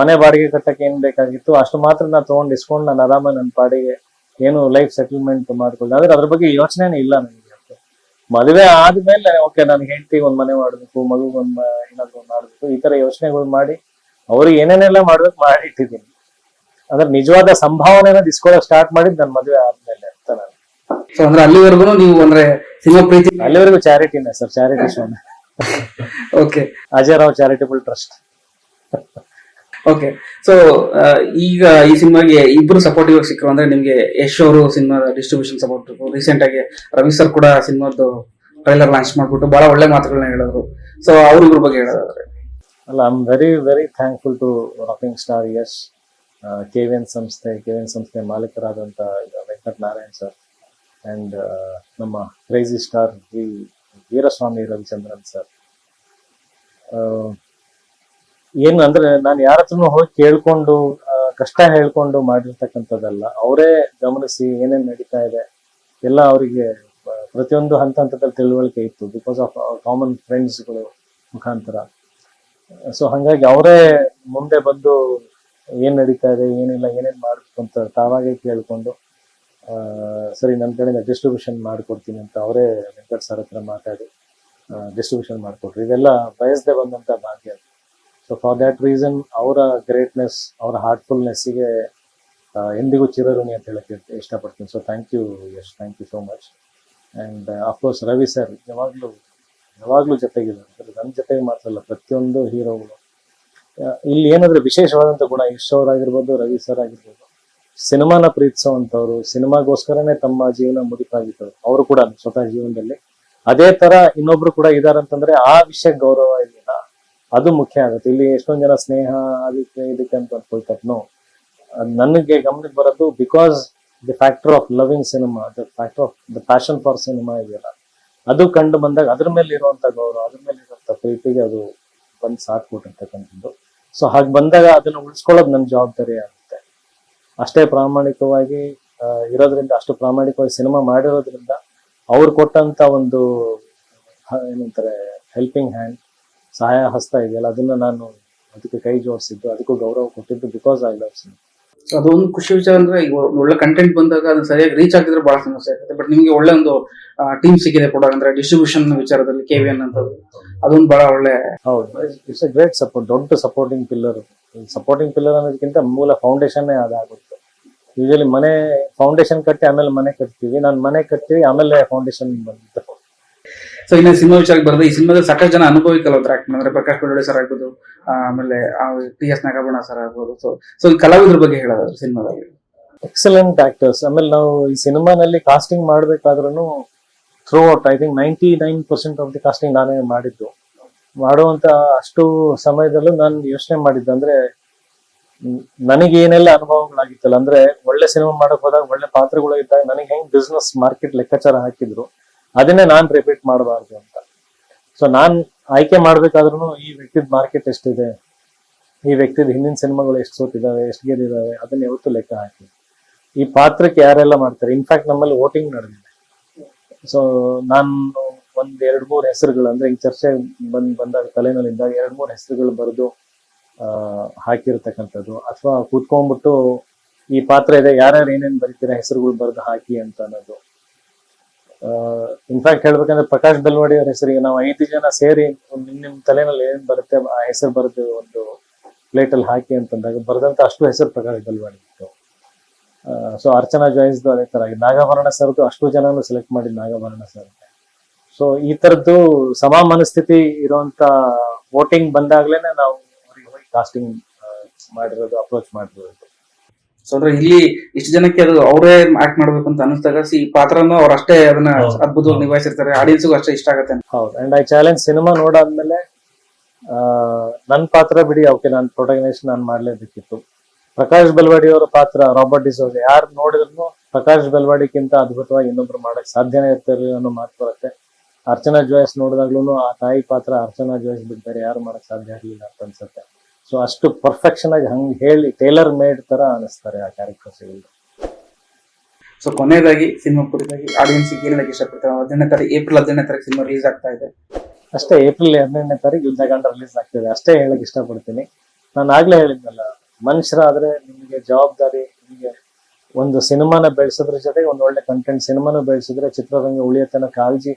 ಮನೆ ಬಾಡಿಗೆ ಕಟ್ಟಕ್ಕೆ ಏನ್ ಬೇಕಾಗಿತ್ತು ಅಷ್ಟು ಮಾತ್ರ ನಾ ತಗೊಂಡು ಇಸ್ಕೊಂಡು ನಾನು ಆರಾಮ ನನ್ನ ಪಾಡಿಗೆ ಏನು ಲೈಫ್ ಸೆಟಲ್ಮೆಂಟ್ ಮಾಡ್ಕೊಳ್ಳಿ. ಆದ್ರೆ ಅದ್ರ ಬಗ್ಗೆ ಯೋಚನೆನೇ ಇಲ್ಲ ನನಗೆ. ಮದುವೆ ಆದ್ಮೇಲೆ ಓಕೆ, ನಾನು ಹೆಂಡತಿ ಒಂದ್ ಮನೆ ಮಾಡ್ಬೇಕು, ಮಗು ಏನಾದ್ರು ಮಾಡ್ಬೇಕು, ಈ ತರ ಯೋಚನೆಗಳು ಮಾಡಿ ಅವ್ರಿಗೆ ಏನೇನೆಲ್ಲ ಮಾಡ್ಬೇಕು ಮಾಡಿ ಇಟ್ಟಿದ್ದೀನಿ. ಅಂದ್ರೆ ನಿಜವಾದ ಸಂಭಾವನೆನ ಇಸ್ಕೊಳಕ್ ಸ್ಟಾರ್ಟ್ ಮಾಡಿದ್ ನನ್ನ ಮದುವೆ ಆದ್ಮೇಲೆ ಅಂತ ನಾನು. ಸೊ ಅಂದ್ರೆ ಅಲ್ಲಿವರೆಗೂ ನೀವು ಅಂದ್ರೆ ಸಿನಿಮಾ ಪ್ರೀತಿ, ಅಲ್ಲಿವರೆಗೂ ಚಾರಿಟಿನೇ ಸರ್, ಚಾರಿಟಿ ಶೋನೆ. Okay, Ajay Rao charitable trust. Okay. So ಈಗ ಈ ಸಿನಿಮಾಗೆ ಇಬ್ರು ಸಪೋರ್ಟಿವ್ ಆಗಿ ಸಿಕ್ಕರು ಅಂದ್ರೆ ನಿಮ್ಗೆ ಯಶ್ ಅವರು ಸಿನಿಮಾದ ಡಿಸ್ಟ್ರಿಬ್ಯೂಷನ್ ಸಪೋರ್ಟ್, ರೀಸೆಂಟ್ ಆಗಿ ರವಿ ಸರ್ ಕೂಡ ಸಿನಿಮಾದ ಟ್ರೈಲರ್ ಲಾಂಚ್ ಮಾಡ್ಬಿಟ್ಟು ಬಹಳ ಒಳ್ಳೆ ಮಾತುಗಳನ್ನ ಹೇಳಿದ್ರು. ಸೊ ಅವ್ರಿಬ್ರ ಬಗ್ಗೆ ಹೇಳೋದಾದ್ರೆ? ಅಲ್ಲ, I am very very thankful to rocking star Yash, KVN ಸಂಸ್ಥೆ ಮಾಲೀಕರಾದಂತ ವೆಂಕಟ್ ನಾರಾಯಣ್ ಸರ್, ಅಂಡ್ ನಮ್ಮ crazy star Veeraswamy Ravichandran sir. ಏನು ಅಂದ್ರೆ ನಾನು ಯಾರ ಹತ್ರನೂ ಹೋಗಿ ಕೇಳ್ಕೊಂಡು ಕಷ್ಟ ಹೇಳ್ಕೊಂಡು ಮಾಡಿರ್ತಕ್ಕಂಥದ್ದಲ್ಲ, ಅವರೇ ಗಮನಿಸಿ ಏನೇನ್ ನಡೀತಾ ಇದೆ ಎಲ್ಲ ಅವರಿಗೆ ಪ್ರತಿಯೊಂದು ಹಂತದಲ್ಲಿ ತಿಳುವಳಿಕೆ ಇತ್ತು, ಬಿಕಾಸ್ ಆಫ್ ಕಾಮನ್ ಫ್ರೆಂಡ್ಸ್ಗಳು ಮುಖಾಂತರ. ಸೊ ಹಂಗಾಗಿ ಅವರೇ ಮುಂದೆ ಬಂದು ಏನ್ ನಡೀತಾ ಇದೆ, ಏನಿಲ್ಲ, ಏನೇನ್ ಮಾಡ್ಬೇಕು ಅಂತ ತಾವಾಗೇ ಕೇಳ್ಕೊಂಡು ಸರಿ ನನ್ನ ಕಡೆಯಿಂದ ಡಿಸ್ಟ್ರಿಬ್ಯೂಷನ್ ಮಾಡ್ಕೊಡ್ತೀನಿ ಅಂತ ಅವರೇ ವೆಂಕಟ್ ಸರ್ ಹತ್ರ ಮಾತಾಡಿ ಡಿಸ್ಟ್ರಿಬ್ಯೂಷನ್ ಮಾಡ್ಕೊಟ್ರು. ಇದೆಲ್ಲ ಬಯಸದೆ ಬಂದಂತ ಭಾಗ್ಯ. ಸೊ ಫಾರ್ ದ್ಯಾಟ್ ರೀಸನ್ ಅವರ ಗ್ರೇಟ್ನೆಸ್, ಅವರ ಹಾರ್ಟ್ಫುಲ್ನೆಸ್ಸಿಗೆ ಎಂದಿಗೂ ಚಿರಋಣಿ ಅಂತ ಹೇಳಕ್ಕೆ ಇಷ್ಟಪಡ್ತೀನಿ. So thank you Yash, thank you so much. And of course Ravi sir ಯಾವಾಗಲೂ ಜೊತೆಗಿದ್ದಾರೆ, ನನ್ನ ಜೊತೆಗೆ ಮಾತ್ರ ಅಲ್ಲ, ಪ್ರತಿಯೊಂದು ಹೀರೋಗಳು. ಇಲ್ಲಿ ಏನಾದ್ರೆ ವಿಶೇಷವಾದಂಥ ಗುಣ, ಯಶ್ ಅವರಾಗಿರ್ಬೋದು, ರವಿ ಸರ್ ಆಗಿರ್ಬೋದು, ಸಿನಿಮಾನ ಪ್ರೀತಿಸುವಂಥವ್ರು, ಸಿನಿಮಾಗೋಸ್ಕರನೇ ತಮ್ಮ ಜೀವನ ಮುಡಿಪಾಗಿದ್ದವರು. ಅವರು ಕೂಡ ಸ್ವತಃ ಜೀವನದಲ್ಲಿ ಅದೇ ತರ ಇನ್ನೊಬ್ರು ಕೂಡ ಇದಾರಂತಂದ್ರೆ ಆ ವಿಷಯಕ್ಕೆ ಗೌರವ ಇದೆಯಲ್ಲ, ಅದು ಮುಖ್ಯ ಆಗುತ್ತೆ. ಇಲ್ಲಿ ಎಷ್ಟೊಂದು ಜನ ಸ್ನೇಹ ಇದಕ್ಕೆ ಅಂತ ಅನ್ಕೊಳ್ತಾರೆ. ನೋ, ನನಗೆ ಗಮನಕ್ಕೆ ಬರೋದು because the factor of loving cinema, the factor of the passion for cinema ಇದೆಯಲ್ಲ, ಅದು ಕಂಡು ಬಂದಾಗ ಅದ್ರ ಮೇಲೆ ಇರುವಂತ ಗೌರವ, ಅದ್ರ ಮೇಲೆ ಇರುವಂತ ಪ್ರೀತಿಗೆ ಅದು ಬಂದು ಸಾಥ್ ಕೊಟ್ಟಿರ್ತಕ್ಕಂಥದ್ದು. ಸೊ ಹಾಗೆ ಬಂದಾಗ ಅದನ್ನ ಉಳಿಸ್ಕೊಳ್ಳೋದು ನನ್ನ ಜವಾಬ್ದಾರಿ ಆಗುತ್ತೆ. ಅಷ್ಟೇ ಪ್ರಾಮಾಣಿಕವಾಗಿ ಇರೋದ್ರಿಂದ, ಅಷ್ಟು ಪ್ರಾಮಾಣಿಕವಾಗಿ ಸಿನಿಮಾ ಮಾಡಿರೋದ್ರಿಂದ ಅವ್ರು ಕೊಟ್ಟಂತ ಒಂದು ಏನಂತಾರೆ ಹೆಲ್ಪಿಂಗ್ ಹ್ಯಾಂಡ್, ಸಹಾಯ ಹಸ್ತ ಇದೆಯಲ್ಲ, ಅದನ್ನ ನಾನು ಅದಕ್ಕೆ ಕೈ ಜೋಡಿಸಿದ್ದು, ಅದಕ್ಕೂ ಗೌರವ ಕೊಟ್ಟಿದ್ದು ಬಿಕಾಸ್ ಐ ಲವ್ ಸಿನಿಮಾ. ಅದೊಂದು ಖುಷಿ ವಿಚಾರ ಅಂದ್ರೆ ಈಗ ಒಳ್ಳೆ ಕಂಟೆಂಟ್ ಬಂದಾಗ ಅದನ್ನ ಸರಿಯಾಗಿ ರೀಚ್ ಆಗ್ತಿದ್ರೆ ಬಹಳ ಸಮಸ್ಯೆ ಆಗುತ್ತೆ. ಬಟ್ ನಿಮಗೆ ಒಳ್ಳೆ ಒಂದು ಟೀಮ್ ಸಿಕ್ಕಿದೆ ಕೂಡ, ಅಂದ್ರೆ ಡಿಸ್ಟ್ರಿಬ್ಯೂಷನ್ ವಿಚಾರದಲ್ಲಿ ಕೆವಿಎನ್ ಅಂತ, ಅದೊಂದು ಬಹಳ ಒಳ್ಳೆ. ಹೌದು, ಇಟ್ಸ್ ಎ ಗ್ರೇಟ್ ಸಪೋರ್ಟ್, ದೊಡ್ಡ ಸಪೋರ್ಟಿಂಗ್ ಪಿಲ್ಲರ್ ಅನ್ನೋದಕ್ಕಿಂತ ಮೂಲ ಫೌಂಡೇಶನ್ ಅದಾಗುತ್ತೆ. ಯೂಶಲಿ ಮನೆ ಫೌಂಡೇಶನ್ ಕಟ್ಟಿ ಆಮೇಲೆ ಮನೆ ಕಟ್ತೀವಿ, ನಾನು ಮನೆ ಕಟ್ತೀವಿ ಆಮೇಲೆ ಫೌಂಡೇಶನ್ ಬಂದಿತ್ತು. ಸೊ ಇನ್ನು ಸಿನಿಮಾ ವಿಚಾರಕ್ಕೆ ಬರೋದು, ಈ ಸಿನಿಮಾದಲ್ಲಿ ಸಾಕಷ್ಟು ಜನ ಅನುಭವಿ ಕಲಾವಿದರು ಆಕ್ಟ್ ಅಂದ್ರೆ ಪ್ರಕಾಶ್ ಬೆಳ್ಳೊಳ್ಳಿ ಸರ್ ಆಗ್ಬೋದು, ಆಮೇಲೆ ಟಿ.ಎಸ್. ನಾಗಭರಣ ಸರ್ ಆಗ್ಬೋದು. ಸೊ ಈ ಕಲಾವಿದ್ರ ಬಗ್ಗೆ ಹೇಳೋದು ಸಿನಿಮಾದಲ್ಲಿ ಎಕ್ಸಲೆಂಟ್ ಆಕ್ಟರ್ಸ್. ಆಮೇಲೆ ನಾವು ಈ ಸಿನಿಮಾನಲ್ಲಿ ಕಾಸ್ಟಿಂಗ್ ಮಾಡ್ಬೇಕಾದ್ರೂ throughout I think 99% of the casting ನಾನೇ ಮಾಡಿದ್ದು. ಮಾಡುವಂತ ಅಷ್ಟು ಸಮಯದಲ್ಲೂ ನಾನು ಯೋಚನೆ ಮಾಡಿದ್ದೆ ಅಂದ್ರೆ ನನಗೆ ಏನೆಲ್ಲ ಅನುಭವಗಳಾಗಿತ್ತಲ್ಲ ಅಂದ್ರೆ ಒಳ್ಳೆ ಸಿನಿಮಾ ಮಾಡಕ್ ಹೋದಾಗ ಒಳ್ಳೆ ಪಾತ್ರಗಳು ಇದ್ದಾಗ ನನಗೆ ಹೆಂಗ್ ಬಿಸ್ನೆಸ್ ಮಾರ್ಕೆಟ್ ಲೆಕ್ಕಾಚಾರ ಹಾಕಿದ್ರು ಅದನ್ನೇ ನಾನ್ ರಿಪೀಟ್ ಮಾಡಬಾರ್ದು ಅಂತ. ಸೊ ನಾನ್ ಆಯ್ಕೆ ಮಾಡ್ಬೇಕಾದ್ರೂ ಈ ವ್ಯಕ್ತಿದ್ ಮಾರ್ಕೆಟ್ ಎಷ್ಟಿದೆ, ಈ ವ್ಯಕ್ತಿದ ಹಿಂದಿನ ಸಿನಿಮಾಗಳು ಎಷ್ಟು ಸೋತಿದಾವೆ, ಎಷ್ಟು ಗೆದ್ದಿದಾವೆ, ಅದನ್ನ ಯಾವತ್ತೂ ಲೆಕ್ಕ ಹಾಕಿ ಈ ಪಾತ್ರಕ್ಕೆ ಯಾರೆಲ್ಲ ಮಾಡ್ತಾರೆ. ಇನ್ಫ್ಯಾಕ್ಟ್ ನಮ್ಮಲ್ಲಿ ವೋಟಿಂಗ್ ನಡೆದಿದೆ. ಸೊ ನಾನು ಒಂದ್ 2-3 ಹೆಸರುಗಳು ಅಂದ್ರೆ ಈ ಚರ್ಚೆ ಬಂದಾಗ ತಲೆನಲ್ಲಿ ಇದ್ದಾಗ 2-3 ಹೆಸರುಗಳು ಬರೆದು ಹಾಕಿರ್ತಕ್ಕಂಥದ್ದು, ಅಥವಾ ಕೂತ್ಕೊಂಡ್ಬಿಟ್ಟು ಈ ಪಾತ್ರ ಇದೆ ಯಾರ್ಯಾರು ಏನೇನ್ ಬರೀತೀರಾ ಹೆಸರುಗಳು ಬರೆದು ಹಾಕಿ ಅಂತ ಅನ್ನೋದು. ಇನ್ಫ್ಯಾಕ್ಟ್ ಹೇಳ್ಬೇಕಂದ್ರೆ ಪ್ರಕಾಶ್ ಬೆಲ್ವಾಡಿ ಅವ್ರ ಹೆಸರಿಗೆ ನಾವು 5 ಜನ ಸೇರಿ ನಿಮ್ ತಲೆನಲ್ಲಿ ಏನ್ ಬರುತ್ತೆ ಆ ಹೆಸರು ಬರೆದು ಒಂದು ಪ್ಲೇಟ್ ಅಲ್ಲಿ ಹಾಕಿ ಅಂತಂದಾಗ ಬರೆದಂತ ಅಷ್ಟು ಹೆಸರು ಪ್ರಕಾಶ್ ಬೆಲ್ವಾಡಿ ಇತ್ತು. ಸೊ ಅರ್ಚನಾ ಜಾಯ್ಸ್ದು ಅದೇ ತರ ಆಗಿದೆ. ನಾಗಾಭರಣ ಸರ್ದು ಅಷ್ಟು ಜನನು ಸೆಲೆಕ್ಟ್ ಮಾಡಿದ್ ನಾಗಾಭರಣ ಸರ್. ಸೊ ಈ ತರದ್ದು ಸಮ ಮನಸ್ಥಿತಿ ಇರುವಂತ ವೋಟಿಂಗ್ ಬಂದಾಗ್ಲೇನೆ ನಾವು ಅವ್ರಿಗೆ ಹೋಗಿ ಕಾಸ್ಟಿಂಗ್ ಮಾಡಿರೋದು, ಅಪ್ರೋಚ್ ಮಾಡಿರೋದು. ಸೊ ಅಂದ್ರೆ ಇಲ್ಲಿ ಇಷ್ಟು ಜನಕ್ಕೆ ಅದು ಅವರೇ ಆಕ್ಟ್ ಮಾಡ್ಬೇಕು ಅಂತ ಅನಿಸ್ದಾಗ ಈ ಪಾತ್ರನ ಅವ್ರು ಅಷ್ಟೇ ಅದನ್ನ ಅದ್ಭುತವಾಗಿ ನಿಭಾಯಿಸಿರ್ತಾರೆ, ಆಡಿಯನ್ಸ್ಗೂ ಅಷ್ಟೇ ಇಷ್ಟ ಆಗುತ್ತೆ. ಹೌದು. ಅಂಡ್ ಐ ಚಾಲೆಂಜ್ ಸಿನಿಮಾ ನೋಡಾದ್ಮೇಲೆ ನನ್ ಪಾತ್ರ ಬಿಡಿ, ಓಕೆ ನಾನು ಪ್ರೊಟಗನೈಸ್ ನಾನು ಮಾಡ್ಲೇಬೇಕಿತ್ತು. ಪ್ರಕಾಶ್ ಬೆಲ್ವಾಡಿ ಅವರ ಪಾತ್ರ ರಾಬರ್ಟ್ ಡಿಸೋಜ ಯಾರು ನೋಡಿದ್ರು ಪ್ರಕಾಶ್ ಬೆಲ್ವಾಡಿಗಿಂತ ಅದ್ಭುತವಾಗಿ ಇನ್ನೊಬ್ರು ಮಾಡಕ್ ಸಾಧ್ಯನೇ ಇರ್ತಾರೆ ಅನ್ನೋ ಮಾತು ಬರುತ್ತೆ. ಅರ್ಚನಾ ಜಾಯ್ಸ್ ನೋಡಿದಾಗ್ಲೂ ಆ ತಾಯಿ ಪಾತ್ರ ಅರ್ಚನಾ ಜಾಯ್ಸ್ ಬಿಡ್ತಾರೆ ಯಾರು ಮಾಡಕ್ ಸಾಧ್ಯ ಇರಲಿಲ್ಲ ಅಂತ ಅನ್ಸುತ್ತೆ. ಸೊ ಅಷ್ಟು ಪರ್ಫೆಕ್ಷನ್ ಆಗಿ ಹಂಗೆ ಹೇಳಿ ಟೇಲರ್ ಮೇಡ್ ತರ ಅನಿಸ್ತಾರೆ ಆ ಕ್ಯಾರೆಕ್ಟರ್ಸ್. ಸೊ ಕೊನೆಯದಾಗಿ ಸಿನಿಮಾ ಕುರಿತಾಗಿ ಆಡಿಯನ್ಸ್ ಏನ್ ಹೇಳಕ್ ಇಷ್ಟಪಡ್ತಾರೆ? 15ನೇ ತಾರೀಕು ಏಪ್ರಿಲ್ 15ನೇ ತಾರೀಕು ಸಿನಿಮಾ ರಿಲೀಸ್ ಆಗ್ತಾ ಇದೆ. ಅಷ್ಟೇ, ಏಪ್ರಿಲ್ 15ನೇ ತಾರೀಕು ಯುದ್ಧಕಾಂಡ ರಿಲೀಸ್ ಆಗ್ತಿದೆ ಅಷ್ಟೇ ಹೇಳಕ್ ಇಷ್ಟಪಡ್ತೀನಿ. ನಾನು ಆಗ್ಲೇ ಹೇಳಿದ್ನಲ್ಲ, ಮನುಷ್ಯರಾದ್ರೆ ನಿಮಗೆ ಜವಾಬ್ದಾರಿ, ನಿಮಗೆ ಒಂದು ಸಿನಿಮಾನ ಬೆಳೆಸೋದ್ರ ಜೊತೆಗೆ ಒಂದು ಒಳ್ಳೆ ಕಂಟೆಂಟ್ ಸಿನಿಮಾನ ಬೆಳೆಸಿದ್ರೆ ಚಿತ್ರರಂಗ ಉಳಿಯತನ ಕಾಳಜಿ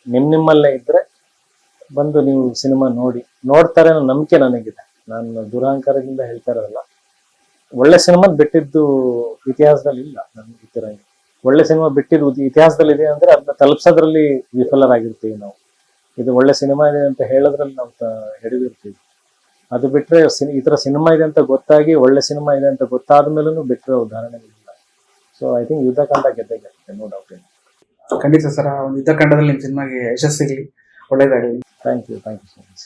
ನಿಮ್ಮಲ್ಲೇ ಇದ್ರೆ ಬಂದು ನೀವು ಸಿನಿಮಾ ನೋಡ್ತಾರೆ ಅನ್ನೋ ನಂಬಿಕೆ ನನಗಿದೆ. ನಾನು ದುರಹಂಕಾರದಿಂದ ಹೇಳ್ತಾ ಇರೋದಲ್ಲ. ಒಳ್ಳೆ ಸಿನಿಮಾ ಬಿಟ್ಟಿದ್ದು ಇತಿಹಾಸದಲ್ಲಿ ಇಲ್ಲ. ನನ್ಗೆ ಗೊತ್ತಿರಂಗೆ ಒಳ್ಳೆ ಸಿನಿಮಾ ಬಿಟ್ಟಿದ್ದು ಇತಿಹಾಸದಲ್ಲಿ ಇದೆ ಅಂದ್ರೆ ಅದನ್ನ ತಲುಪ್ಸೋದ್ರಲ್ಲಿ ವಿಫಲರಾಗಿರ್ತೀವಿ ನಾವು. ಇದು ಒಳ್ಳೆ ಸಿನಿಮಾ ಇದೆ ಅಂತ ಹೇಳೋದ್ರಲ್ಲಿ ನಾವು ಹಿಡಿದಿರ್ತೀವಿ. ಅದು ಬಿಟ್ರೆ ಈ ತರ ಸಿನಿಮಾ ಇದೆ ಅಂತ ಗೊತ್ತಾಗಿ ಒಳ್ಳೆ ಸಿನಿಮಾ ಇದೆ ಅಂತ ಗೊತ್ತಾದ ಮೇಲೂ ಬಿಟ್ಟರೆ ಉದಾಹರಣೆಗಳಿಲ್ಲ. ಸೊ ಐ ಥಿಂಕ್ ಯುದ್ಧಕಾಂಡ ಗೆದ್ದೆ, ನೋ ಡೌಟ್. ಖಂಡಿತ ಸರ್, ಆ ಒಂದು ಯುದ್ಧಕಾಂಡದಲ್ಲಿ ನಿಮ್ಮ ಸಿನಿಮಾಗೆ ಯಶಸ್ಸಿಗಲಿ, ಒಳ್ಳೇದಾಗಲಿ. Thank you so much.